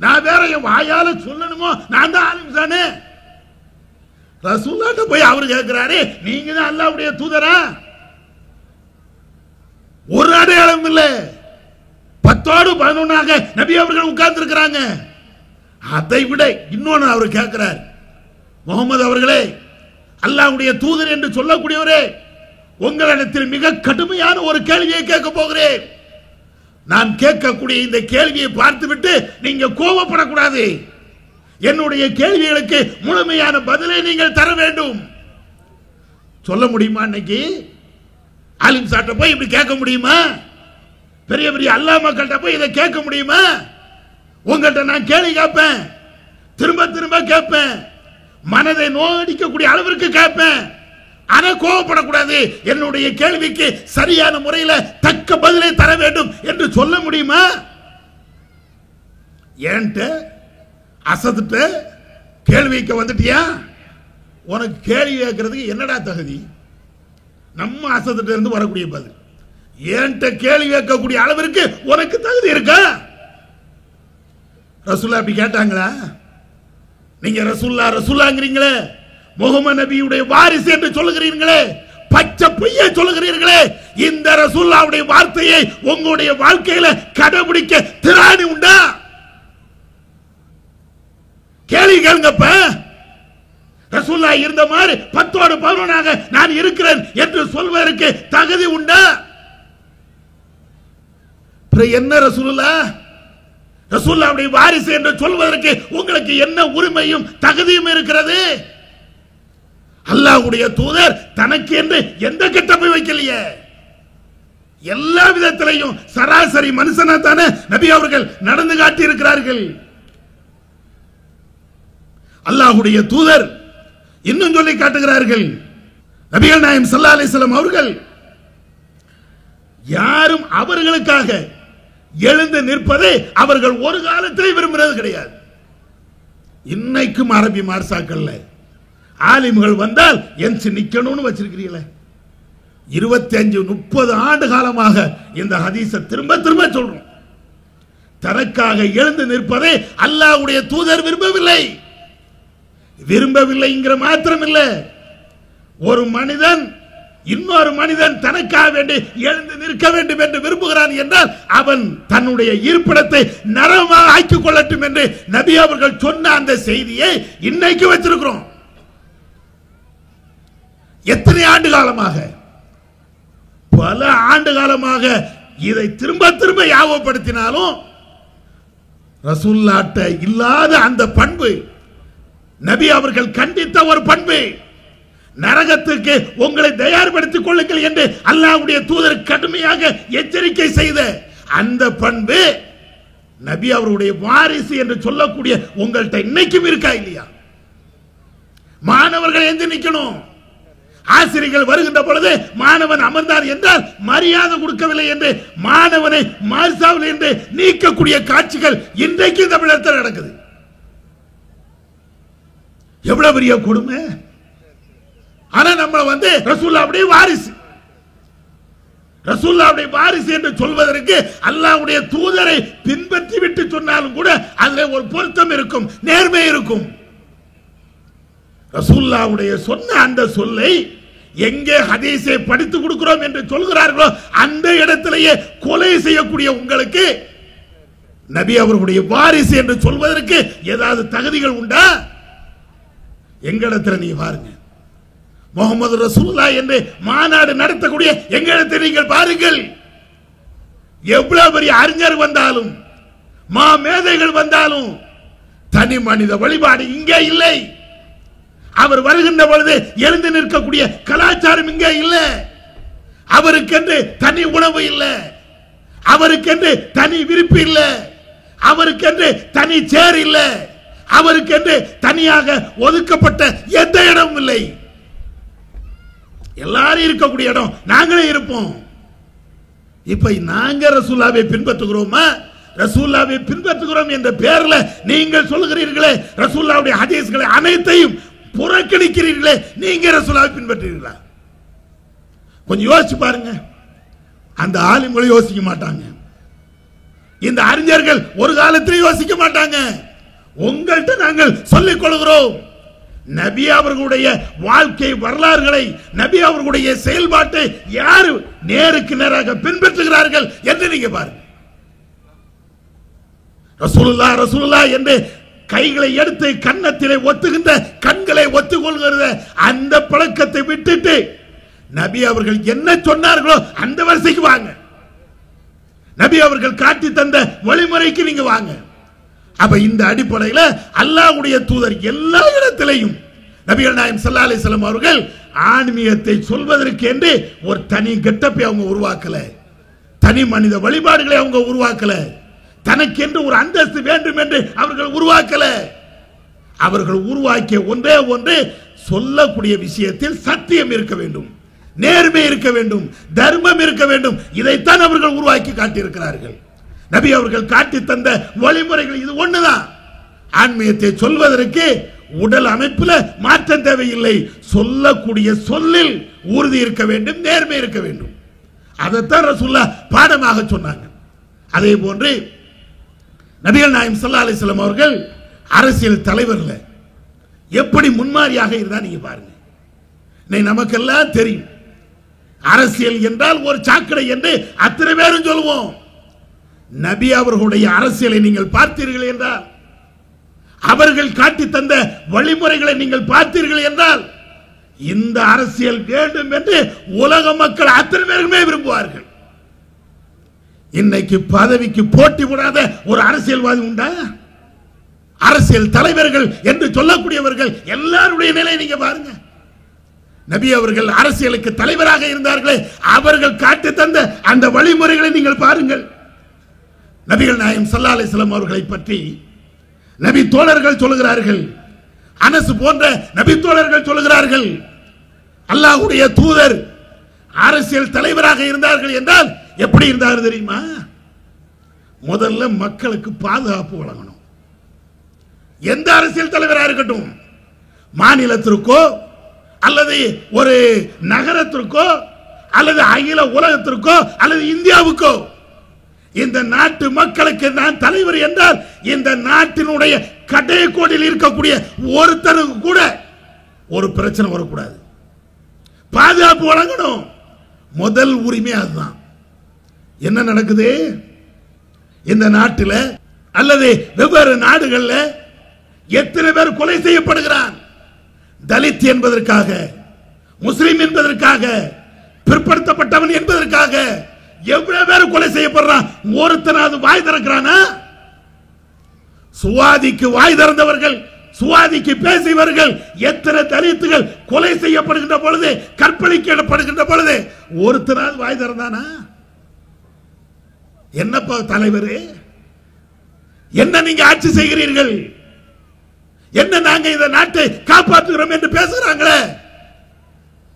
நான் வேற என் வாயால சொல்லணுமோ நான் தான் ஆலிம் தானே? ரசூலுல்லாஹ்ட்ட போய் அவரு கேட்கிறாரு, நீங்க தான் அல்லாஹ்வுடைய தூதரா? ஒரு அடையாளம் இல்ல. 10ஓடு 11ஆக நபி அவர்கள் உட்கார்ந்து இருக்கிறாங்க. அதை விட இன்னொன்னு அவர் கேட்கிறார், முகமது அவர்களே, அல்லாஹ்வுடைய தூதர் என்று சொல்லக்கூடியவரே, உங்களிடத்தில் மிக கடுமையான ஒரு கேள்வியை கேட்க போகிறேன். நான் கேட்கக்கூடிய இந்த கேள்வியை பார்த்துவிட்டு நீங்க கோபப்படக்கூடாது. என்னுடைய கேள்விகளுக்கு முழுமையான பதிலை நீங்கள் தர வேண்டும். சொல்ல முடியுமா? இன்னைக்கு ஆலிம் சாட்ட போய் இப்படி கேட்க முடியுமா? பெரிய பெரிய அல்லா மக்கள்கிட்ட போய் இதை கேட்க முடியுமா? உங்கள்கிட்ட நான் கேள்வி கேட்பேன், திரும்ப திரும்ப கேட்பேன், மனதை நோடிக்கக்கூடிய அளவிற்கு கேட்பேன். ஆனா கோபப்படக்கூடாது. என்னுடைய கேள்விக்கு சரியான முறையில் தக்க பதிலை தர வேண்டும் என்று சொல்ல முடியுமா? ஏன்ட்டு அசத்துட்டு கேள்விக்கு வந்துட்டியா? உனக்கு கேள்வி கேட்கறதுக்கு என்னடா தகுதி? நம்ம அசத்துட்டு இருந்து வரக்கூடிய பதில். ஏன்ட்ட கேள்வி கேட்கக்கூடிய அளவிற்கு உனக்கு தகுதி இருக்கா? ரசூலுல்லாஹ் அப்படி கேட்டாங்களா? நீங்க ரசூலுல்லாஹ் ரசூலுல்லாஹ்ங்கறீங்களே, முஹம்மது நபியுடைய வாரிசு என்று சொல்லுகிறீர்களே, பச்சை பொய்யை சொல்லுகிறீர்களே, இந்த ரசூலுல்லாஹ்வுடைய வார்த்தையை உங்களுடைய வாழ்க்கையில கடைபிடிக்க திராணி உண்டா? கேள்வி கேளுங்கப்ப. ரசூலுல்லாஹ் இருந்த மாதிரி 10ஓடு 11ஆக நான் இருக்கிறேன் என்று சொல்வதற்கு தகுதி உண்டா? என்ன ரசூலுல்லாஹ் ரசூலுல்லாஹ்வுடைய வாரிசு என்று சொல்வதற்கு உங்களுக்கு என்ன உரிமையும் தகுதியும் இருக்கிறது? அல்லாஹ்வுடைய தூதர் தனக்கு என்று எந்த கெட்டப்பை வைக்கலையே. எல்லா விதத்திலையும் சராசரி மனுஷனா தானே நபி அவர்கள் நடந்து காட்டி இருக்கிறார்கள். அல்லாஹ்வுடைய தூதர் இன்னும் சொல்லி காட்டுகிறார்கள், நபிகள் நாயகம் ஸல்லல்லாஹு அலைஹி வஸல்லம் அவர்கள் யாரும் அவர்களுக்காக எழுந்து நிற்பதை அவர்கள் ஒரு காலத்தில் விரும்புறது கிடையாது. இன்னைக்கும் அரபி மார்சாக்கள்ல ஆலிம்கள் வந்தால் எஞ்சி நிக்கணும்னு வச்சிருக்கிறீங்களே. 25-30 ஆண்டு காலமாக இந்த ஹதீஸை திரும்ப திரும்ப சொல்றோம். தனக்காக எழுந்து நிற்பதை அல்லாஹ்வுடைய தூதர் விரும்பவில்லை. விரும்பவில்லைங்கிற மாத்திரம் இல்லை, ஒரு மனிதன் இன்னொரு மனிதன் தனக்காக வேண்டி எழுந்து நிற்க வேண்டும் என்று விரும்புகிறான் என்றால் அவன் தன்னுடைய இருப்பிடத்தை நரகமாக ஆக்கிக் கொள்ளட்டும் என்று நபி அவர்கள் சொன்ன அந்த செய்தியை இன்னைக்கு வச்சிருக்கிறோம். எத்தனை ஆண்டு காலமாக, பல ஆண்டு காலமாக இதை திரும்ப திரும்ப ஞாபகப்படுத்தினாலும் ரசூலுல்லாஹ்ட்ட இல்லாத அந்த பண்பு, நபி அவர்கள் கண்டித்த ஒரு பண்பு, நரகத்துக்கு உங்களை தயார்படுத்திக் கொள்ளுங்கள் என்று அல்லாஹ்வுடைய தூதர் கடுமையாக எச்சரிக்கை செய்த அந்த பண்பு நபி அவருடைய வாரிசு என்று சொல்லக்கூடிய உங்கள்கிட்ட இன்னைக்கும் இருக்கா இல்லையா? மாணவர்கள் எந்த நிக்கணும்? ஆசிரியர்கள் வருகின்ற பொழுது மாணவன் அமர்ந்தார் என்றால் மரியாதை கொடுக்கவில்லை என்று மாணவனை மார்சாவில் என்று நீக்கக்கூடிய காட்சிகள் இன்றைக்கு தமிழகத்தில் நடக்குது. எவ்வளவு பெரிய கொடுமை! ஆனா நம்ம ரசூலுல்லாஹ்வுடைய வாரிசு, ரசூலுல்லாஹ்வுடைய வாரிசு என்று சொல்வதற்கு அல்லாஹ்வுடைய தூதரை பின்பற்றி விட்டு சொன்னாலும் கூட அதுல ஒரு பொருத்தம் இருக்கும், நேர்மை இருக்கும். ரசூலுல்லாஹ்வுடைய சொன்ன அந்த சொல்லை எங்கே ஹதீஸை படித்து கொடுக்கிறோம் என்று சொல்கிறார்களோ அந்த இடத்திலேயே கொலை செய்யக்கூடிய உங்களுக்கு நபி அவர்களுடைய வாரிசு என்று சொல்வதற்கு ஏதாவது தகுதிகள் உண்டா? எங்களிடத்தில் நீ பாருங்க, முகமது ரசூலுல்லாஹ் என்று மாநாடு நடத்தக்கூடிய எங்களிடத்தில் நீங்கள் பாருங்கள். எவ்வளவு பெரிய அறிஞர் வந்தாலும், மா மேதைகள் வந்தாலும் தனி மனித வழிபாடு இங்கே இல்லை. அவர் வருகின்ற பொழுது எழுந்து நிற்கக்கூடிய கலாச்சாரம் இங்கே இல்லை. அவருக்கென்று தனி உணவு இல்லை, அவருக்கென்று தனி விருப்பு இல்லை, அவருக்கென்று தனி சேர் இல்லை, அவருக்கென்று தனியாக ஒதுக்கப்பட்ட எந்த இடமும் இல்லை. எல்லாரும் இருக்கக்கூடிய இடம் நாங்களே இருப்போம். இப்ப நாங்க ரசூலுல்லாஹ்வை பின்பற்றுகிறோமா? ரசூலுல்லாஹ்வை பின்பற்றுகிறோம் என்ற பெயர்ல நீங்கள் சொல்லுகிறீர்களே, ரசூலுல்லாஹ்வுடைய ஹதீஸ்களை அனைத்தையும் புறக்கணிக்கிறீர்களே, நீங்க ரசூலுல்லாஹ்வை பின்பற்றுகிறீர்களா? கொஞ்சம் யோசிச்சு பாருங்க. அந்த ஆலிம்கள் யோசிக்க மாட்டாங்க, இந்த அறிஞர்கள் ஒரு காலத்தில் யோசிக்க மாட்டாங்க. உங்கள்கிட்ட நாங்கள் சொல்லிக் கொள்கிறோம். நபி அவர்களுடைய வாழ்க்கை வரலாறுகளை, நபி அவர்களுடைய செயல்பாட்டை யார் நேருக்கு நேராக பின்பற்றுகிறார்கள் என்று நீங்க பாருங்க. ரசூலுல்லாஹ் ரசூலுல்லாஹ் என்று கைகளை எடுத்து கன்னத்திலே ஒத்துகின்ற, கண்களை ஒத்துக்கொள்கிற அந்த பழக்கத்தை விட்டுட்டு நபி அவர்கள் என்ன சொன்னார்களோ அந்த வரிசைக்கு வாங்க. நபி அவர்கள் காட்டி தந்த வழிமுறைக்கு நீங்க வாங்க. அப்ப இந்த அடிப்படையில் அல்லாஹ்வுடைய தூதர் எல்லா இடத்திலையும் நபிகள் நாயகம் ஸல்லல்லாஹு அலைஹி வஸல்லம் அவர்கள் ஆன்மீகத்தை சொல்வதற்கு என்று ஒரு தனி கெட்டப்பை அவங்க உருவாக்கல, தனி மனித வழிபாடுகளை அவங்க உருவாக்கல, தனக்கென்று ஒரு அந்தஸ்து வேண்டும் என்று அவர்கள் உருவாக்கல. அவர்கள் உருவாக்கிய ஒன்றே ஒன்று, சொல்லக்கூடிய விஷயத்தில் சத்தியம் இருக்க வேண்டும், நேர்மை இருக்க வேண்டும், தர்மம் இருக்க வேண்டும். இதைத்தான் அவர்கள் உருவாக்கி காட்டியிருக்கிறார்கள். நபி அவர்கள் காட்டி தந்த வழிமுறைகள் இது ஒண்ணுதான். ஆன்மீகத்தை சொல்வதற்கு உடல் அமைப்புல மாற்றம் தேவையில்லை, சொல்லக்கூடிய சொல்லில் உறுதி இருக்க வேண்டும், நேர்மை இருக்க வேண்டும். அதைத்தான் ரசூலுல்லாஹ் பாடமாக சொன்னாங்க. அதே போன்று நபிகள் நாயகம் ஸல்லல்லாஹு அலைஹி வஸல்லம் அவர்கள் அரசியல் தலைவர்ல எப்படி முன்மாதிரியாக இருந்தா நீங்க பாருங்க. நமக்கெல்லாம் தெரியும், அரசியல் என்றால் ஒரு சாக்கடை என்று அத்தனை பேரும் சொல்லுவோம். நபி அவர்களுடைய அரசியலை நீங்கள் பார்த்தீர்கள் என்றால், அவர்கள் காட்டி தந்த வழிமுறைகளை நீங்கள் பார்த்தீர்கள் என்றால், இந்த அரசியல் வேண்டும் என்று உலக மக்கள் அத்தனை பேருமே விரும்புவார்கள். இன்னைக்கு பதவிக்கு போட்டி போடாத ஒரு அரசியல்வாதி உண்டா? அரசியல் தலைவர்கள் என்று சொல்லக்கூடியவர்கள் எல்லாருடைய நிலை நீங்க பாருங்க. நபி அவர்கள் அரசியலுக்கு தலைவராக இருந்தார்களே, அவர்கள் காட்டி தந்த அந்த வழிமுறைகளை நீங்கள் பாருங்கள். நபிகள் நாயகம் ஸல்லல்லாஹு அலைஹி வஸல்லம் அவர்களை பற்றி நபி தோழர்கள் சொல்கிறார்கள், அனஸ் போன்ற நபி தோழர்கள் சொல்கிறார்கள், அல்லாஹ்வுடைய தூதர் அரசியல் தலைவராக இருந்தார்கள் என்றால் எப்படி இருந்தார் தெரியுமா? முதல்ல மக்களுக்கு பாதுகாப்பு வழங்கணும். எந்த அரசியல் தலைவராக இருக்கட்டும், மாநிலத்திற்கோ அல்லது ஒரு நகரத்திற்கோ அல்லது அகில உலகத்திற்கோ அல்லது இந்தியாவுக்கோ, இந்த நாட்டு மக்களுக்கு நான் தலைவர் என்றால் இந்த நாட்டினுடைய கடைக்கோடியில் இருக்கக்கூடிய ஒருத்தருக்கு கூட ஒரு பிரச்சனை வரக்கூடாது, பாதுகாப்பு வழங்கணும். முதல் உரிமை அதுதான். என்ன நடக்குது இந்த நாட்டில் அல்லது வெவ்வேறு நாடுகளில்? எத்தனை பேர் கொலை செய்யப்படுகிறான்? தலித் என்பதற்காக, முஸ்லிம் என்பதற்காக, பிற்படுத்தப்பட்டவன் என்பதற்காக எவ்வளவு பேர் கொலை செய்யப்படுறான்? ஒருத்தனாவது வாய் திறக்கிறானா? சுவாதிக்கு வாய் திறந்தவர்கள், சுவாதிக்கு பேசியவர்கள், எத்தனை தலித்துகள் கொலை செய்யப்படுகின்ற பொழுது, கற்பழிக்கப்படுகின்ற பொழுது ஒருத்தனாவது வாய் திறந்தானா? என்னப்பா தலைவர், என்ன நீங்க ஆட்சி செய்கிறீர்கள்? என்ன நாங்க இந்த நாட்டை காப்பாற்றுகிறோம் என்று பேசுகிறாங்களே?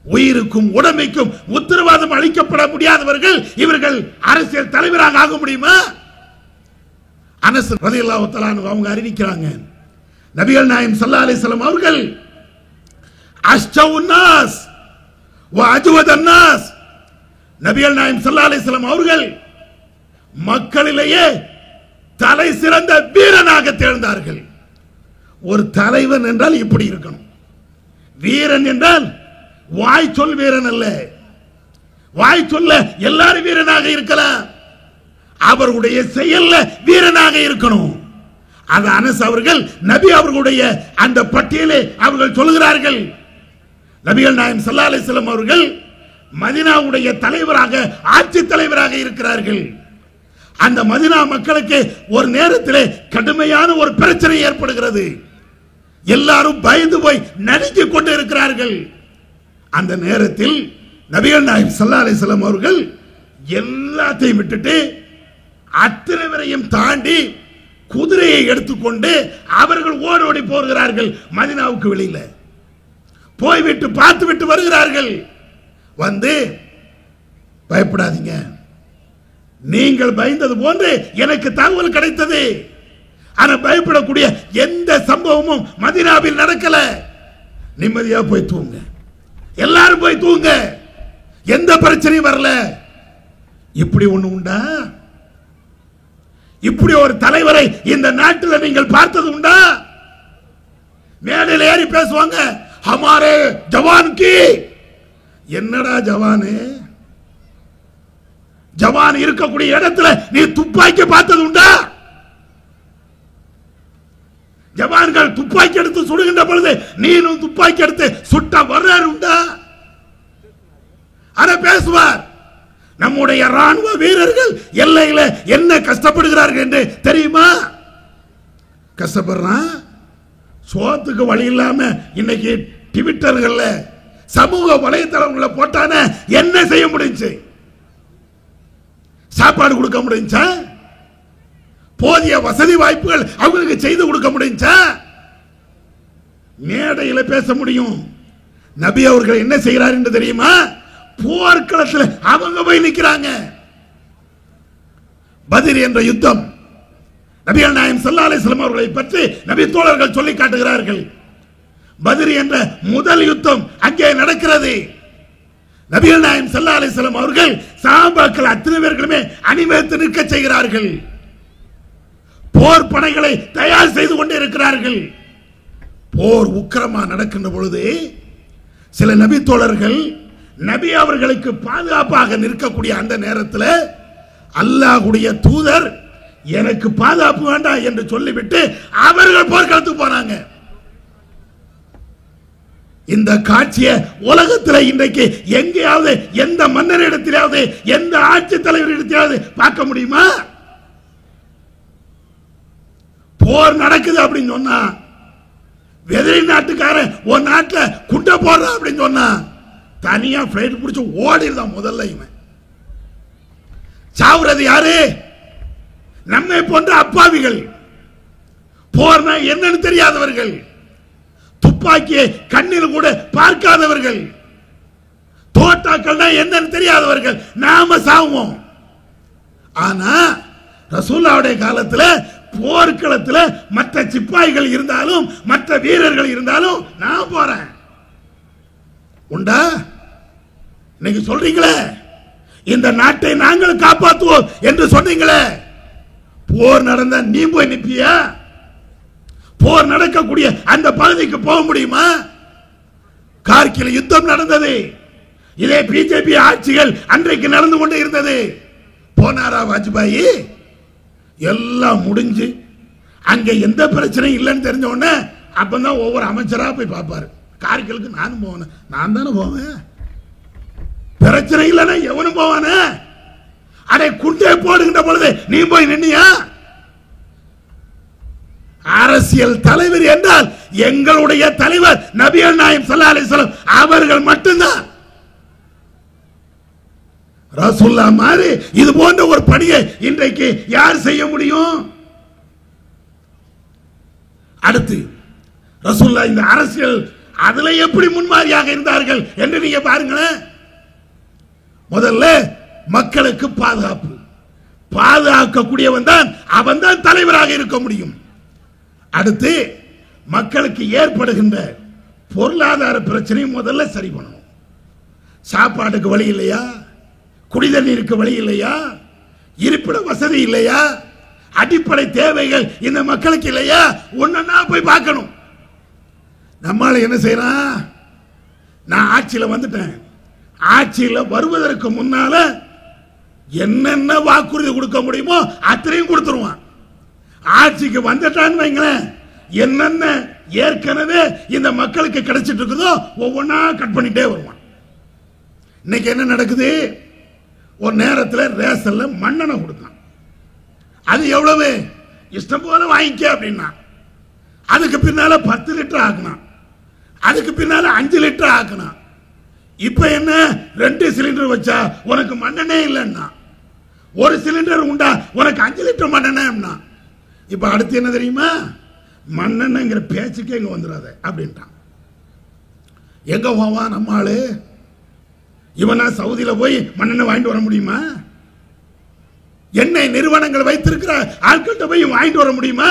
உயிருக்கும் உடமைக்கும் உத்தரவாதம் அளிக்கப்பட முடியாதவர்கள் இவர்கள் அரசியல் தலைவராக ஆக முடியுமா? அனஸ் ரலியல்லாஹு தஆலா அன்ஹு அவங்க அறிவிக்கிறாங்க, நபிகள் நாயகம் ஸல்லல்லாஹு அலைஹி வஸல்லம் அவர்கள் அஷ்ஜவுன் நாஸ் வ அஜ்வதன் நாஸ், நபிகள் நாயகம் ஸல்லல்லாஹு அலைஹி வஸல்லம் அவர்கள் மக்களிலேயே தலை சிறந்த வீரனாக தேர்ந்தார்கள். ஒரு தலைவன் என்றால் இப்படி இருக்கணும். வீரன் என்றால் வாய் சொல் வீரன் அல்ல. வாய் சொல்ல எல்லாரும் வீரனாக இருக்கலாம், அவர்களுடைய செயல்ல வீரனாக இருக்கணும். அது அனஸ் அவர்கள் நபி அவர்களுடைய அந்த பட்டியலை அவர்கள் சொல்கிறார்கள். நபிகள் நாயகம் ஸல்லல்லாஹு அலைஹி வஸல்லம் அவர்கள் மதீனாவுடைய தலைவராக, ஆட்சி தலைவராக இருக்கிறார்கள். அந்த மதீனா மக்களுக்கு ஒரு நேரத்தில் கடுமையான ஒரு பிரச்சனை ஏற்படுகிறது. எல்லாரும் பயந்து போய் நடுங்கிக் கொண்டு இருக்கிறார்கள். அந்த நேரத்தில் நபிகள் நாயகம் ஸல்லல்லாஹு அலைஹி வஸல்லம் அவர்கள் எல்லாத்தையும் விட்டுட்டு அத்தனை வரையும் தாண்டி குதிரையை எடுத்துக்கொண்டு அவர்கள் ஓடோடி போகிறார்கள். மதீனாவுக்கு வெளியில போய்விட்டு பார்த்து விட்டு வருகிறார்கள். வந்து, பயப்படாதீங்க, நீங்கள் பயந்தது போன்று எனக்கு தகவல் கிடைத்தது. ஆனா பயப்படக்கூடிய எந்த சம்பவமும் மதீனாவில் நடக்கல. நிம்மதியா போய் தூங்க, எல்லாரும் போய் தூங்க, எந்த பிரச்சனையும் வரல. இப்படி ஒண்ணு உண்டா? இப்படி ஒரு தலைவரை இந்த நாட்டில் நீங்கள் பார்த்தது உண்டா? மேடையில் ஏறி பேசுவாங்க, ஹமாரே ஜவான் கி. என்னடா ஜவானு? ஜவான் இருக்கக்கூடிய இடத்துல நீ துப்பாக்கி பார்த்தது உண்டா? ஜவான்கள் துப்பாக்கி எடுத்து சுடுகின்ற பொழுது நீனும் துப்பாக்கி எடுத்து சுட்ட வரலாறு உண்டா? அத பேசுவார். நம்முடைய ராணுவ வீரர்கள் எல்லையில என்ன கஷ்டப்படுகிறார்கள் என்று தெரியுமா? கஷ்டப்படுறான். சோத்துக்கு வழி இல்லாம இன்னைக்கு ட்விட்டர்கள்ல, சமூக வலைதளங்கள்ல போட்டான என்ன செய்ய முடிஞ்சு? சாப்பாடு கொடுக்க முடிஞ்சா? போதிய வசதி வாய்ப்புகள் அவங்களுக்கு செய்து கொடுக்க முடிஞ்சா? மேடையில் பேச முடியும். நபி அவர்கள் என்ன செய்கிறார் என்று தெரியுமா? போர்க்களத்தில் அவங்க போய் நிற்கிறாங்க. பத்ர் என்ற யுத்தம், நபிகள் நாயகம் ஸல்லல்லாஹு அலைஹி வஸல்லம் அவர்களை பற்றி நபி தோழர்கள் சொல்லி காட்டுகிறார்கள். பத்ர் என்ற முதல் யுத்தம் அங்கே நடக்கிறது. நபிகள் நாயகம் ஸல்லல்லாஹு அலைஹி வஸல்லம் அவர்கள் சஹாபாக்கள் அத்தனை பேர்களுமே அணிவகுத்து நிற்க செய்கிறார்கள். போர் படைகளை தயார் செய்து கொண்டு இருக்கிறார்கள். போர் உக்கிரமா நடக்கின்ற பொழுது சில நபி தோழர்கள் நபி அவர்களுக்கு பாதுகாப்பாக நிற்கக்கூடிய அந்த நேரத்தில் அல்லாஹ்வுடைய தூதர் எனக்கு பாதுகாப்பு வேண்டாம் என்று சொல்லிவிட்டு அவர்கள் போர்க்களத்துக்கு போனாங்க. இந்த காட்சியை உலகத்தில் இன்றைக்கு எங்கேயாவது, எந்த மன்னரிடத்திலாவது, எந்த ஆட்சி தலைவரிடத்திலாவது பார்க்க முடியுமா? போர் நடக்குது அப்படின்னு சொன்னா, எதிரி நாட்டுக்காரன் ஒரு நாட்டில் குண்ட போடுறான் அப்படின்னு சொன்னா தனியா பிளைட் பிடிச்சு ஓடிடுதான் முதல்ல. இவன் சாவுறது யாரு? நம்மை போன்ற அப்பாவிகள், போர்னா என்னன்னு தெரியாதவர்கள், துப்பாக்கியை கண்ணில் கூட பார்க்காதவர்கள், தோட்டாக்கள்னா என்னன்னு தெரியாதவர்கள் நாம சாவோம். ஆனா ரசூலுல்லாஹ்வுடைய காலத்தில் போர்க்களத்தில் மற்ற சிப்பாய்கள் இருந்தாலும், மற்ற வீரர்கள் இருந்தாலும் நான் போறேன். உண்டா? இன்னைக்கு சொல்றீங்களே இந்த நாட்டை நாங்கள் காப்பாற்றுவோம் என்று சொன்னீங்களே, போர் நடந்த நீ போய் நிப்பியா? போர் நடக்கக்கூடிய அந்த பகுதிக்கு போக முடியுமா? கார்கில் யுத்தம் நடந்தது. இதே பிஜேபி ஆட்சிகள் அன்றைக்கு நடந்து கொண்டு இருந்தது. போனாரா வாஜ்பாயி? எல்லாம் முடிஞ்சு அங்க எந்த பிரச்சனையும் இல்லைன்னு தெரிஞ்ச உடனே அப்பதான் ஒவ்வொரு அமைச்சரா போய் பார்ப்பாரு. காரைக்காலுக்கு நானும் போவேன், நான் தானே போவேன், பிரச்சனை இல்லைன்னா எவனும் போவானே. அடே குண்டே போடுகின்ற பொழுது நீ போய் நின்னியா? அரசியல் தலைவர் என்றால் எங்களுடைய தலைவர் நபிகள் நாயகம் ஸல்லல்லாஹு அலைஹி வஸல்லம் அவர்கள் மட்டும்தான். ரசூலுல்லாஹ் மாதிரி இது போன்ற ஒரு பணியை இன்றைக்கு யார் செய்ய முடியும்? அடுத்து ரசூலுல்லாஹ் இந்த அரசியல் அதுல எப்படி முன்மாதிரியாக இருந்தார்கள் என்று நீங்க பாருங்களேன். முதல்ல மக்களுக்கு பாதுகாப்பு, பாதுகாக்கக்கூடியவன் தான் அவன் தான் தலைவராக இருக்க முடியும். அடுத்து மக்களுக்கு ஏற்படுகின்ற பொருளாதார பிரச்சனையை முதல்ல சரி பண்ணணும். சாப்பாட்டுக்கு வழி இல்லையா, குடிதண்ணீருக்கு வழி இல்லையா, இருப்பிட வசதி இல்லையா, அடிப்படை தேவைகள் இந்த மக்களுக்கு இல்லையா, ஒன்னா போய் பார்க்கணும். நம்மால என்ன செய்யறான்? நான் ஆட்சியில் வந்துட்டேன், ஆட்சியில் வருவதற்கு முன்னால என்னென்ன வாக்குறுதி கொடுக்க முடியுமோ அத்தனையும் கொடுத்துருவான். ஆட்சிக்கு வந்துட்டான்னு வைங்களேன், என்னென்ன ஏற்கனவே இந்த மக்களுக்கு கிடைச்சிட்டு இருக்குதோ ஒவ்வொன்னா கட் பண்ணிட்டே வருவான். இன்னைக்கு என்ன நடக்குது? ஒரு நேரத்தில் ரேஷன்ல மண்ணெண்ணெய் கொடுத்தான், அது எவ்வளவு இஷ்டம் போல வாங்கிக்க அப்படின்னா, அதுக்கு பின்னால 10 லிட்டர் ஆக்கினான், அதுக்கு பின்னால 5 லிட்டர் ஆக்கினான். இப்ப என்ன 2 சிலிண்டர் வச்சா உனக்கு மண்ணெண்ணெய் இல்லைன்னா, 1 சிலிண்டர் உண்டா உனக்கு 5 லிட்டர் மண்ணெண்ணெய்னா. இப்ப அடுத்து என்ன தெரியுமா? மண்ணெண்ணங்கிற பேச்சுக்கே இங்க வந்துடாத அப்படின்ட்டான். எங்க போவான் நம்ம ஆளு? இவனா சவுதியில போய் மண்ணெண்ணெய் வாங்கிட்டு வர முடியுமா? எண்ணெய் நிறுவனங்கள் வைத்திருக்கிற ஆட்கள்கிட்ட போய் வாங்கிட்டு வர முடியுமா?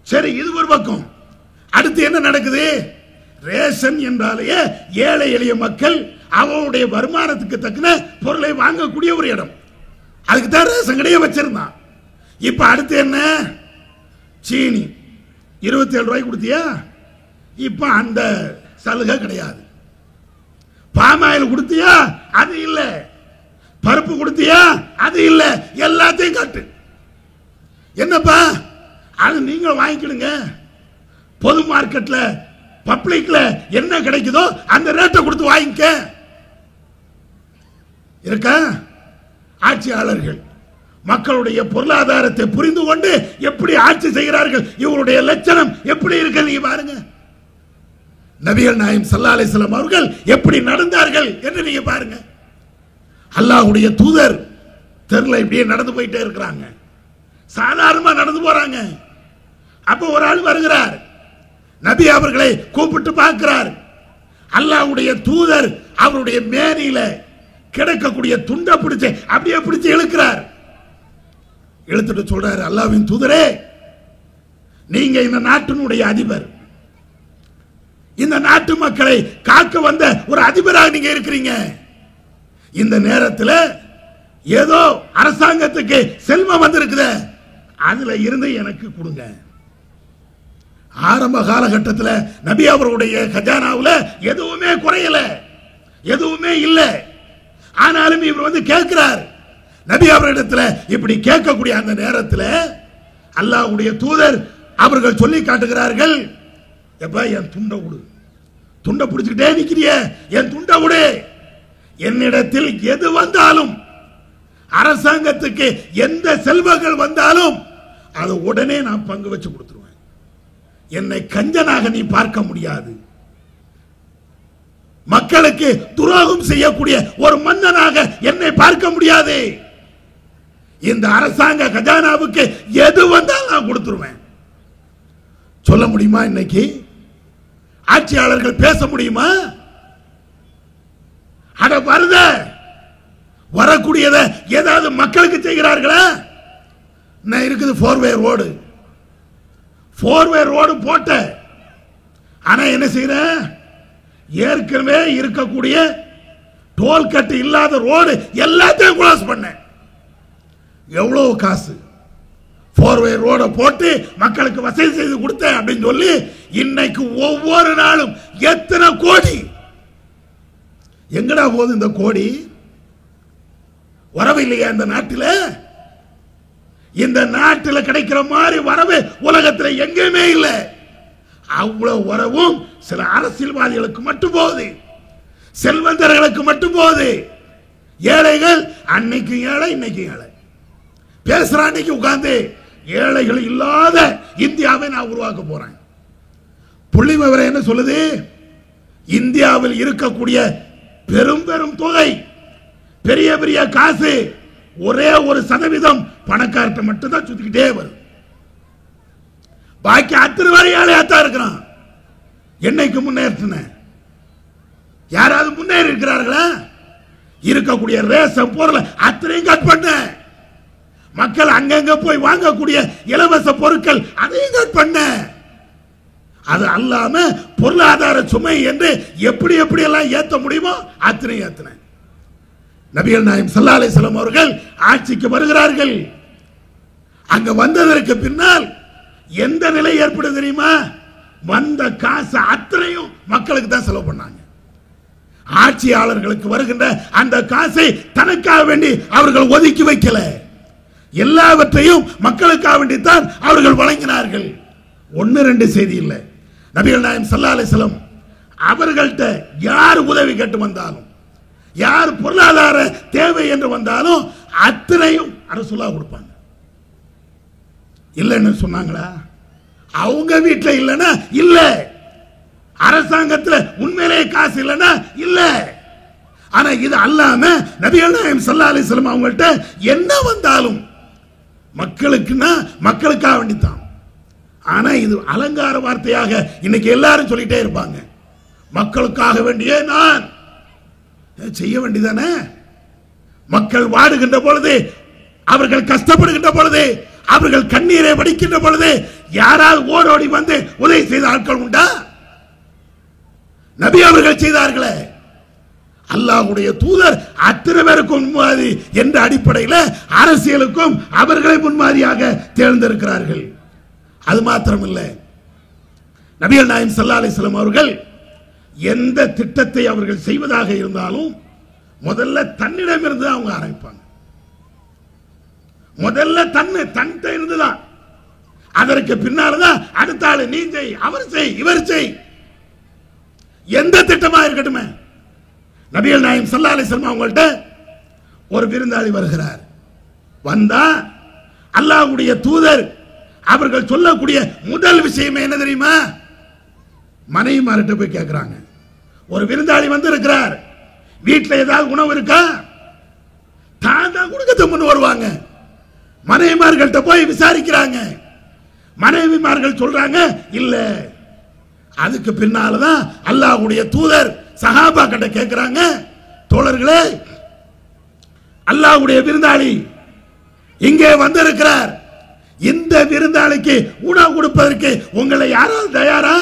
சரி, இது ஒரு பக்கம். அடுத்து என்ன நடக்குது? ரேஷன் என்றாலேயே ஏழை எளிய மக்கள் அவனுடைய வருமானத்துக்கு தக்கன பொருளை வாங்கக்கூடிய ஒரு இடம், அதுக்கு தான் ரேஷன் கடையை வச்சிருந்தான். இப்ப அடுத்து என்ன? சீனி 27 ரூபாய்க்கு கொடுத்தியா, இப்ப அந்த சலுகை கிடையாது. பாமாயில் கொடுத்தியா, அது இல்ல. பருப்பு கொடுத்தியா, அது இல்ல. எல்லாத்தையும் காட்டு. என்னப்பா அது நீங்க வாங்கிக்கிடுங்க, பொது மார்க்கெட்ல பப்ளிக்ல என்ன கிடைக்குதோ அந்த ரேட்டை கொடுத்து வாங்கிக்க இருக்க. ஆட்சியாளர்கள் மக்களுடைய பொருளாதாரத்தை புரிந்து கொண்டு எப்படி ஆட்சி செய்கிறார்கள், இவருடைய லட்சணம் எப்படி இருக்கு நீங்க பாருங்க. நபிகள் நாயகம் ஸல்லல்லாஹு அலைஹி வஸல்லம் அவர்கள் எப்படி நடந்தார்கள் என்று நீங்க பாருங்க. அல்லாஹ்வுடைய தூதர் தெருல இப்படியே நடந்து போயிட்டே இருக்கிறாங்க, சாதாரணமா நடந்து போறாங்க. அப்ப ஒரு ஆள் வருகிறார், நபி அவர்களை கூப்பிட்டு பார்க்கிறார். அல்லாஹ்வுடைய தூதர் அவருடைய மேனியில கிடக்கக்கூடிய துண்டை பிடிச்சு அப்படியே பிடிச்சு இழுக்கிறார். இழுத்துட்டு சொல்றாரு, அல்லாஹ்வின் தூதரே, நீங்க இந்த நாட்டினுடைய அதிபர், இந்த நாட்டு மக்களை காக்க வந்த ஒரு அதிபராக நீங்க இருக்கிறீங்க. இந்த நேரத்தில் ஏதோ அரசாங்கத்துக்கு செல்வம் வந்திருக்குது, அதுல இருந்து எனக்கு கொடுங்க. ஆரம்ப காலகட்டத்தில் நபி அவருடைய கஜானாவுல எதுவுமே குறையல, எதுவுமே இல்லை. ஆனாலும் இவர் வந்து கேட்கிறார். நபி அவரிடத்தில் இப்படி கேட்கக்கூடிய அந்த நேரத்தில் அல்லாஹ்வுடைய தூதர் அவர்கள் சொல்லி காட்டுகிறார்கள், எப்ப என் துண்டை விடு, துண்டை பிடிச்சுக்கிட்டே நிக்கிறிய, என் துண்டை விடு. என்னிடத்தில் எது வந்தாலும், அரசாங்கத்துக்கு எந்த செல்வங்கள் வந்தாலும் அது உடனே நான் பங்கு வச்சு கொடுத்துருவேன். என்னை கஞ்சனாக நீ பார்க்க முடியாது. மக்களுக்கு துரோகம் செய்யக்கூடிய ஒரு மன்னனாக என்னை பார்க்க முடியாது. இந்த அரசாங்க கஜானாவுக்கு எது வந்தாலும் நான் கொடுத்துருவேன். சொல்ல முடியுமா? இன்னைக்கு ஆட்சியாளர்கள் பேச முடியுமா? அட வருத வரக்கூடியதை ஏதாவது மக்களுக்கு செய்கிறார்களா? என்ன இருக்குது? 4-வே ரோடு, 4-வே ரோடு போட்ட. ஆனா என்ன செய்யற? ஏற்கனவே இருக்கக்கூடிய டோல் கட்டு இல்லாத ரோடு எல்லாத்தையும் க்ளோஸ் பண்ண. எவ்வளவு காசு? 4-வே ரோட போட்டு மக்களுக்கு வசதி செய்து கொடுத்தேன் அப்படின்னு சொல்லி இன்னைக்கு ஒவ்வொரு நாளும் எத்தனை கோடி எங்கடா போகுது இந்த கோடி? வரவு இல்லையா இந்த நாட்டில்? இந்த நாட்டில் கிடைக்கிற மாதிரி வரவு உலகத்தில் எங்கேயுமே இல்லை. அவ்வளவு வரவும் சில அரசியல்வாதிகளுக்கு மட்டும் போகுது, செல்வந்தர்களுக்கு மட்டும் போகுது. ஏழைகள் அன்னைக்கு ஏழை, இன்னைக்கு ஏழை. பேசுற அன்னைக்கு உட்கார்ந்து ஏழைகள் இல்லாத இந்தியாவை நான் உருவாக்க போறேன். புள்ளி விவரம் என்ன சொல்லுது? இந்தியாவில் இருக்கக்கூடிய பெரும் பெரும் தொகை, பெரிய பெரிய காசு ஒரே 1% பணக்கார்ட்ட மட்டும் தான் சுத்திக்கிட்டே வருது. பாக்கி அத்தனை வரை ஏழையாத்தான் இருக்கிறான். என்னைக்கு முன்னேற்றின யாராவது முன்னேறி இருக்கிறார்களா? இருக்கக்கூடிய ரேஷன் பொருளை அத்தனையும் கட் பண்ண, மக்கள் அங்கங்க போய் வாங்கக்கூடிய இலவச பொருட்கள் அதையும் கட் பண்ண. அது அல்லாம பொருளாதார சுமை என்று எப்படி எப்படி எல்லாம் ஏத்த முடியுமோ அத்தனை ஏத்தன. நபிகள் நாயகம் ஸல்லல்லாஹு அலைஹி வஸல்லம் அவர்கள் ஆட்சிக்கு வருகிறார்கள். அங்க வந்ததற்கு பின்னால் எந்த நிலை ஏற்படுது தெரியுமா? வந்த காசு அத்தனையும் மக்களுக்கு தான் செலவு பண்ணாங்க. ஆட்சியாளர்களுக்கு வருகின்ற அந்த காசை தனக்காக வேண்டி அவர்கள் ஒதுக்கி வைக்கல, எல்லாவற்றையும் மக்களுக்காக வேண்டித்தான் அவர்கள் வழங்கினார்கள். 1-2 செய்தி இல்லை. நபிகள் நாயகம் ஸல்லல்லாஹு அலைஹி வஸல்லம் அவர்கள்ட்ட யார் உதவி கேட்டு வந்தாலும், யார் பொருளாதார தேவை என்று வந்தாலும் அத்தனையும் ரசூலுல்லாஹ் கொடுப்பாங்க. இல்லைன்னு சொன்னாங்களா? அவங்க வீட்டில் இல்லைன்னா இல்ல, அரசாங்கத்தில் உண்மையிலேயே காசு இல்லைன்னா இல்ல. ஆனா இது அல்லாம நபிகள் நாயகம் ஸல்லல்லாஹு அலைஹி வஸல்லம் அவங்கள்ட்ட என்ன வந்தாலும் மக்களுக்குன்னா மக்களுக்காக வேண்டித்தான். ஆனா இது அலங்கார வார்த்தையாக இன்னைக்கு எல்லாரும் சொல்லிட்டே இருப்பாங்க. மக்களுக்காக வேண்டிய நான் செய்ய வேண்டியதானே? மக்கள் வாடுகின்ற பொழுது, அவர்கள் கஷ்டப்படுகின்ற பொழுது, அவர்கள் கண்ணீரை வடிக்கின்ற பொழுது யாராவது ஓடோடி வந்து உதவி செய்த ஆட்கள் உண்டா? நபி அவர்கள் செய்தார்களே. அல்லாஹ்வுடைய தூதர் அத்தனை பேருக்கும் முன்மாதிரி என்ற அடிப்படையில் அரசியலுக்கும் அவர்களை முன்மாதிரியாக தேர்ந்தெடுக்கிறார்கள். அது மாத்திரமில்லை, நபிகள் நாயகம் ஸல்லல்லாஹு அலைஹி வஸல்லம் அவர்கள் எந்த திட்டத்தை அவர்கள் செய்வதாக இருந்தாலும் முதல்ல தன்னிடம் இருந்து அவங்க ஆரம்பிப்பாங்க. முதல்ல தன்னிட்ட இருந்துதான், அதற்கு பின்னால்தான் அடுத்த ஆளு நீ செய், அவர் செய், இவர் செய். எந்த திட்டமா இருக்கட்டுமே. நபிகள் நாயகம் ஸல்லல்லாஹு அலைஹி வஸல்லம் அவங்கள்ட்ட ஒரு விருந்தாளி வருகிறார். வந்தா அல்லாஹ்வுடைய தூதர் அவர்கள் சொல்லக்கூடிய முதல் விஷயம் என்ன தெரியுமா? மனைவிமார்கிட்ட போய் கேட்கிறாங்க, ஒரு விருந்தாளி வந்து இருக்கிறார், வீட்டில் ஏதாவது உணவு இருக்கா? தான் கொடுக்க முன் வருவாங்க. மனைவிமார்கள்ட்ட போய் விசாரிக்கிறாங்க. மனைவிமார்கள் சொல்றாங்க இல்ல. அதுக்கு பின்னால்தான் அல்லாஹ்வுடைய தூதர் சஹாபா கிட்ட கேட்கிறாங்க, தோழர்களே, அல்லாஹ்வுடைய விருந்தாளி இங்கே வந்திருக்கிறார், இந்த விருந்தாளிக்கு உணவு கொடுப்பதற்கு உங்களை யாராவது தயாரா?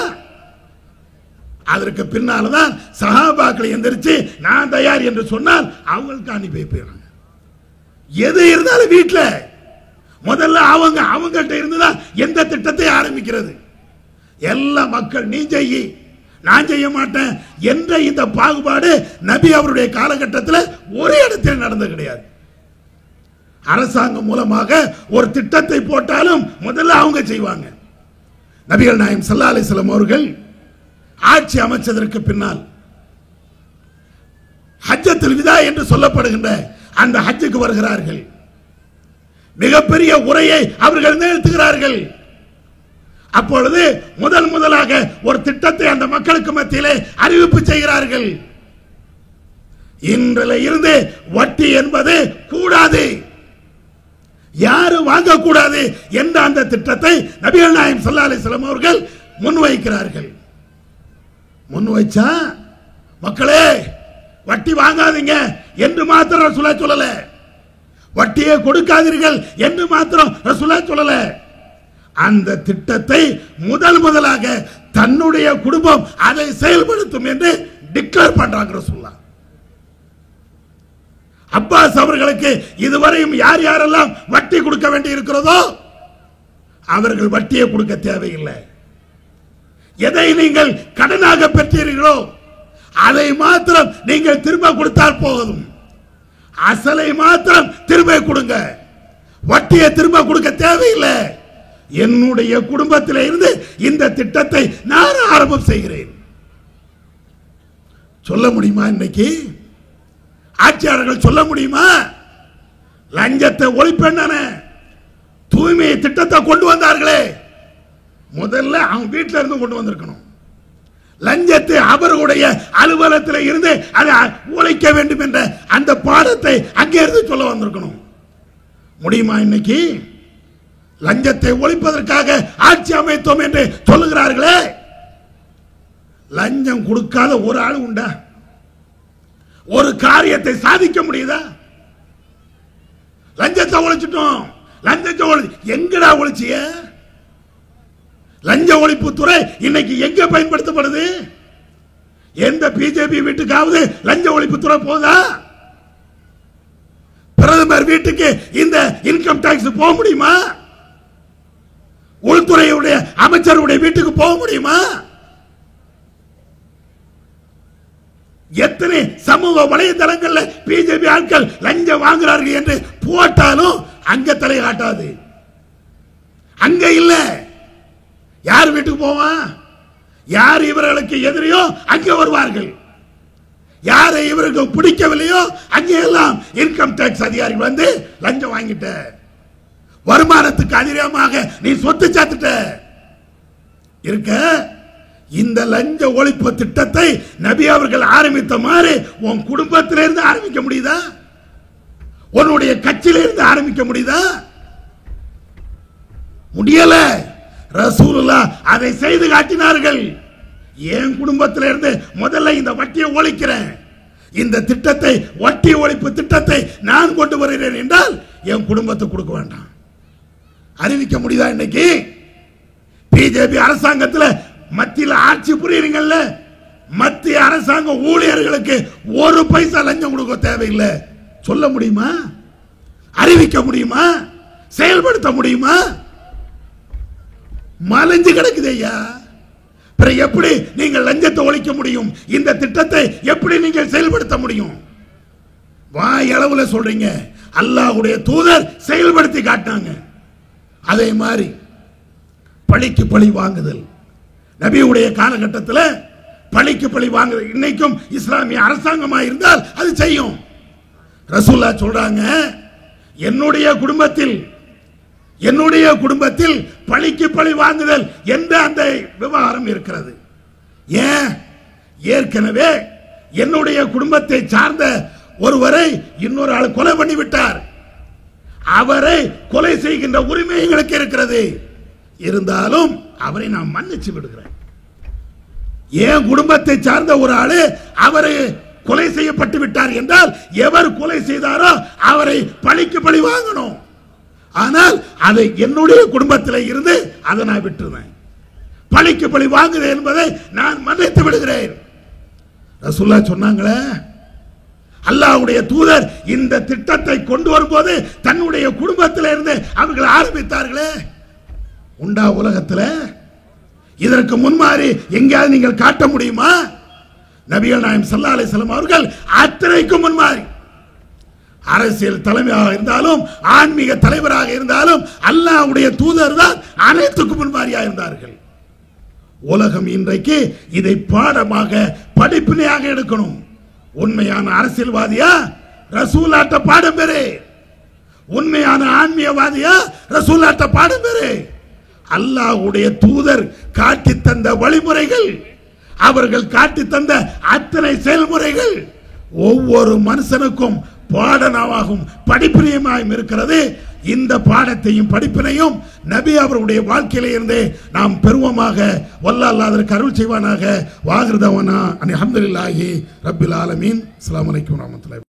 அதற்கு பின்னால்தான் சஹாபாக்களை எந்திரிச்சு நான் தயார் என்று சொன்னால் அவங்களுக்கு அனுப்பி வைப்பாங்க. எது இருந்தாலும் வீட்டில் முதல்ல அவங்கள்ட்ட இருந்துதான் எந்த திட்டத்தை ஆரம்பிக்கிறது. எல்லா மக்கள் நீ செய்ய நான் செய்ய மாட்டேன் என்ற இந்த பாகுபாடு நபி அவருடைய காலகட்டத்தில் ஒரு இடத்தில் நடந்து கிடையாது. அரசாங்கம் மூலமாக ஒரு திட்டத்தை போட்டாலும் முதல்ல அவங்க செய்வாங்க. நபிகள் நாயகம் ஸல்லல்லாஹு அலைஹி வஸல்லம் அவர்கள் ஆட்சி அமைச்சதற்கு பின்னால் ஹஜ்ஜத்துல் விதா என்று சொல்லப்படுகின்ற அந்த ஹஜ்ஜுக்கு வருகிறார்கள். மிகப்பெரிய உரையை அவர்கள் நிகழ்த்துகிறார்கள். அப்பொழுது முதலாக ஒரு திட்டத்தை அந்த மக்களுக்கு மத்தியிலே அறிவிப்பு செய்கிறார்கள். இன்றில் இருந்து வட்டி என்பது கூடாது, யாரும் வாங்கக்கூடாது என்ற அந்த திட்டத்தை நபிகள் நாயகம் ஸல்லல்லாஹு அலைஹி வஸல்லம் அவர்கள் முன்வைக்கிறார்கள். முன்வைச்சா மக்களே வட்டி வாங்காதீங்க என்று மாத்திரம் ரசூலுல்லாஹ் சொல்லல, வட்டியை கொடுக்காதீர்கள் என்று மாத்திரம் ரசூலுல்லாஹ் சொல்லல. அந்த திட்டத்தை முதலாக தன்னுடைய குடும்பம் அதை செயல்படுத்தும் என்று டிக்ளேர் பண்றாங்க ரசூலுல்லாஹ். அப்பாஸ் அவர்களுக்கு இதுவரையும் யார் யாரெல்லாம் வட்டி கொடுக்க வேண்டி இருக்கிறதோ அவர்கள் வட்டியை கொடுக்க தேவையில்லை. எதை நீங்கள் கடனாக பெற்றீர்களோ அதை மாத்திரம் நீங்கள் திரும்ப கொடுத்தால் போதும். அசலை மாத்திரம் திரும்ப கொடுங்க, வட்டியை திரும்ப கொடுக்க தேவையில்லை. என்னுடைய குடும்பத்தில் இருந்து இந்த திட்டத்தை நான் ஆரம்பம் செய்கிறேன். சொல்ல முடியுமா? இன்னைக்கு ஆட்சியாளர்கள் சொல்ல முடியுமா? லஞ்சத்தை ஒழிப்பேன் தூய்மை திட்டத்தை கொண்டு வந்தார்களே, முதல்ல அவங்க வீட்டில் இருந்து கொண்டு வந்திருக்கணும். லஞ்சத்தை அவர்களுடைய அலுவலகத்தில் இருந்து அதை ஒழிக்க வேண்டும் என்ற அந்த பாடத்தை அங்கே இருந்து சொல்ல வந்திருக்கணும். முடியுமா? இன்னைக்கு லஞ்சத்தை ஒழிப்பதற்காக ஆட்சி அமைத்தோம் என்று சொல்லுகிறார்களே, லஞ்சம் கொடுக்காத ஒரு ஆள் உண்டா? ஒரு காரியத்தை சாதிக்க முடியுதா? லஞ்சத்தை ஒழிச்சிட்டோம். லஞ்சத்தை எங்கடா ஒழிச்சிய? லஞ்ச ஒழிப்பு துறை இன்னைக்கு எங்க பயன்படுத்தப்படுது? எந்த பிஜேபி வீட்டுக்காவது லஞ்ச ஒழிப்பு துறை போதா? பிரதமர் வீட்டுக்கு இந்த இன்கம் டாக்ஸ் போக முடியுமா? உள்துறையுடைய அமைச்சருடைய வீட்டுக்கு போக முடியுமா? எத்தனை சமூக வலைதளங்கள்ல பிஜேபி ஆட்கள் லஞ்சம் வாங்குறார்கள் என்று போட்டாலும் அங்க தலை காட்டாது. அங்க இல்ல. யார் வீட்டுக்கு போவான்? யார் இவர்களுக்கு எதிரியோ அங்கே வருவார்கள். யாரை இவருக்கு பிடிக்கவில்லையோ அங்கே எல்லாம் இன்கம் டாக்ஸ் அதிகாரிகள் வந்து லஞ்சம் வாங்கிட்ட, வருமானத்துக்கு அதிகமாக நீ சொத்து சேர்த்துட்ட இருக்க. இந்த லஞ்ச ஒழிப்பு திட்டத்தை நபி அவர்கள் ஆரம்பித்த மாதிரி உன் குடும்பத்திலிருந்து ஆரம்பிக்க முடியுதா? உன்னுடைய கட்சியிலிருந்து ஆரம்பிக்க முடியுதா? முடியல. ரசூலுல்லாஹ் அதை செய்து காட்டினார்கள். என் குடும்பத்திலிருந்து முதல்ல இந்த வட்டியை ஒழிக்கிறேன், இந்த திட்டத்தை, வட்டி ஒழிப்பு திட்டத்தை நான் கொண்டு வருகிறேன் என்றால் என் குடும்பத்தை கொடுக்க வேண்டாம். அறிவிக்க முடியுதா? இன்னைக்கு பிஜேபி அரசாங்கத்தில் மத்தியில் ஆட்சி புரியுறீங்கல்ல, மத்திய அரசாங்க ஊழியர்களுக்கு ஒரு பைசா லஞ்சம் கொடுக்க தேவையில்லை. சொல்ல முடியுமா? அறிவிக்க முடியுமா? செயல்படுத்த முடியுமா? மலைஞ்சு கிடக்குது ஐயா. எப்படி நீங்கள் லஞ்சத்தை ஒழிக்க முடியும்? இந்த திட்டத்தை எப்படி நீங்கள் செயல்படுத்த முடியும்? வாய் அளவுல சொல்றீங்க, அல்லாஹ்வுடைய தூதர் செயல்படுத்தி காட்டினாங்க. அதே மாதிரி பழிக்கு பழி வாங்குதல், நபியுடைய காலகட்டத்தில் பழிக்கு பழி வாங்குதல் இன்னைக்கும் இஸ்லாமிய அரசாங்கமா இருந்தால் அது செய்யும். ரசூலுல்லாஹ் சொல்றாங்க, என்னுடைய குடும்பத்தில் பழிக்கு பழி வாங்குதல் என்ற அந்த விவகாரம் இருக்கிறது. ஏன்? ஏற்கனவே என்னுடைய குடும்பத்தை சார்ந்த ஒருவரை இன்னொரு ஆள் கொலை பண்ணி விட்டார். அவரை கொலை செய்கின்ற உரிமை எங்களுக்கு இருக்கிறது. இருந்தாலும் அவரை நான் மன்னிச்சு விடுகிறேன். என் குடும்பத்தை சார்ந்த ஒரு ஆளு அவரை கொலை செய்யப்பட்டு விட்டார் என்றால் எவர் கொலை செய்தாரோ அவரை பழிக்கு பழி வாங்கணும். ஆனால் அதை என்னுடைய குடும்பத்தில் இருந்து அதை நான் விட்டுருவேன். பழிக்கு பழி வாங்குது என்பதை நான் மன்னித்து விடுகிறேன். ரசூலுல்லாஹ் சொன்னாங்களே, அல்லாஹ்வுடைய தூதர் இந்த திட்டத்தை கொண்டு வரும்போது தன்னுடைய குடும்பத்தில் இருந்து அவர்கள் ஆரம்பித்தார்களே. உண்டா உலகத்தில்? இதற்கு முன்மாறி எங்கேயாவது நீங்கள் காட்ட முடியுமா? நபிகள் நாயகம் ஸல்லல்லாஹு அலைஹி வஸல்லம் அவர்கள் அத்தனைக்கும் முன்மாறி, அரசியல் தலைமையாக இருந்தாலும் ஆன்மீக தலைவராக இருந்தாலும் அல்லாஹ்வுடைய தூதர் தான் அனைத்துக்கும் முன்மாறியாக இருந்தார்கள். உலகம் இன்றைக்கு இதை பாடமாக படிப்பினையாக எடுக்கணும். உண்மையான அரசியல்வாதியா ரசூலுல்லாஹ்ட்ட பாடம் பெறு, உண்மையான ஆன்மீகவாதியா ரசூலுல்லாஹ்ட்ட பாடம் பெறு. அல்லாஹ்வுடைய தூதர் காட்டி தந்த வழிமுறைகள், அவர்கள் காட்டி தந்த அத்தனை செயல்முறைகள் ஒவ்வொரு மனுஷனுக்கும் பாடமாகவும் படிப்பினையுமாயும் இருக்கிறது. இந்த பாடத்தையும் படிப்பினையும் நபி அவருடைய வாழ்க்கையில இருந்து நாம் பெறுவோமாக. வல்ல அல்லாஹ் அதற்கு அருள் செய்வானாக. வாகிருதவனா அல்ஹம்துலில்லாஹி ரப்பில் ஆலமீன். அஸ்ஸலாமு அலைக்கும் வரஹ்மத்துல்லாஹி.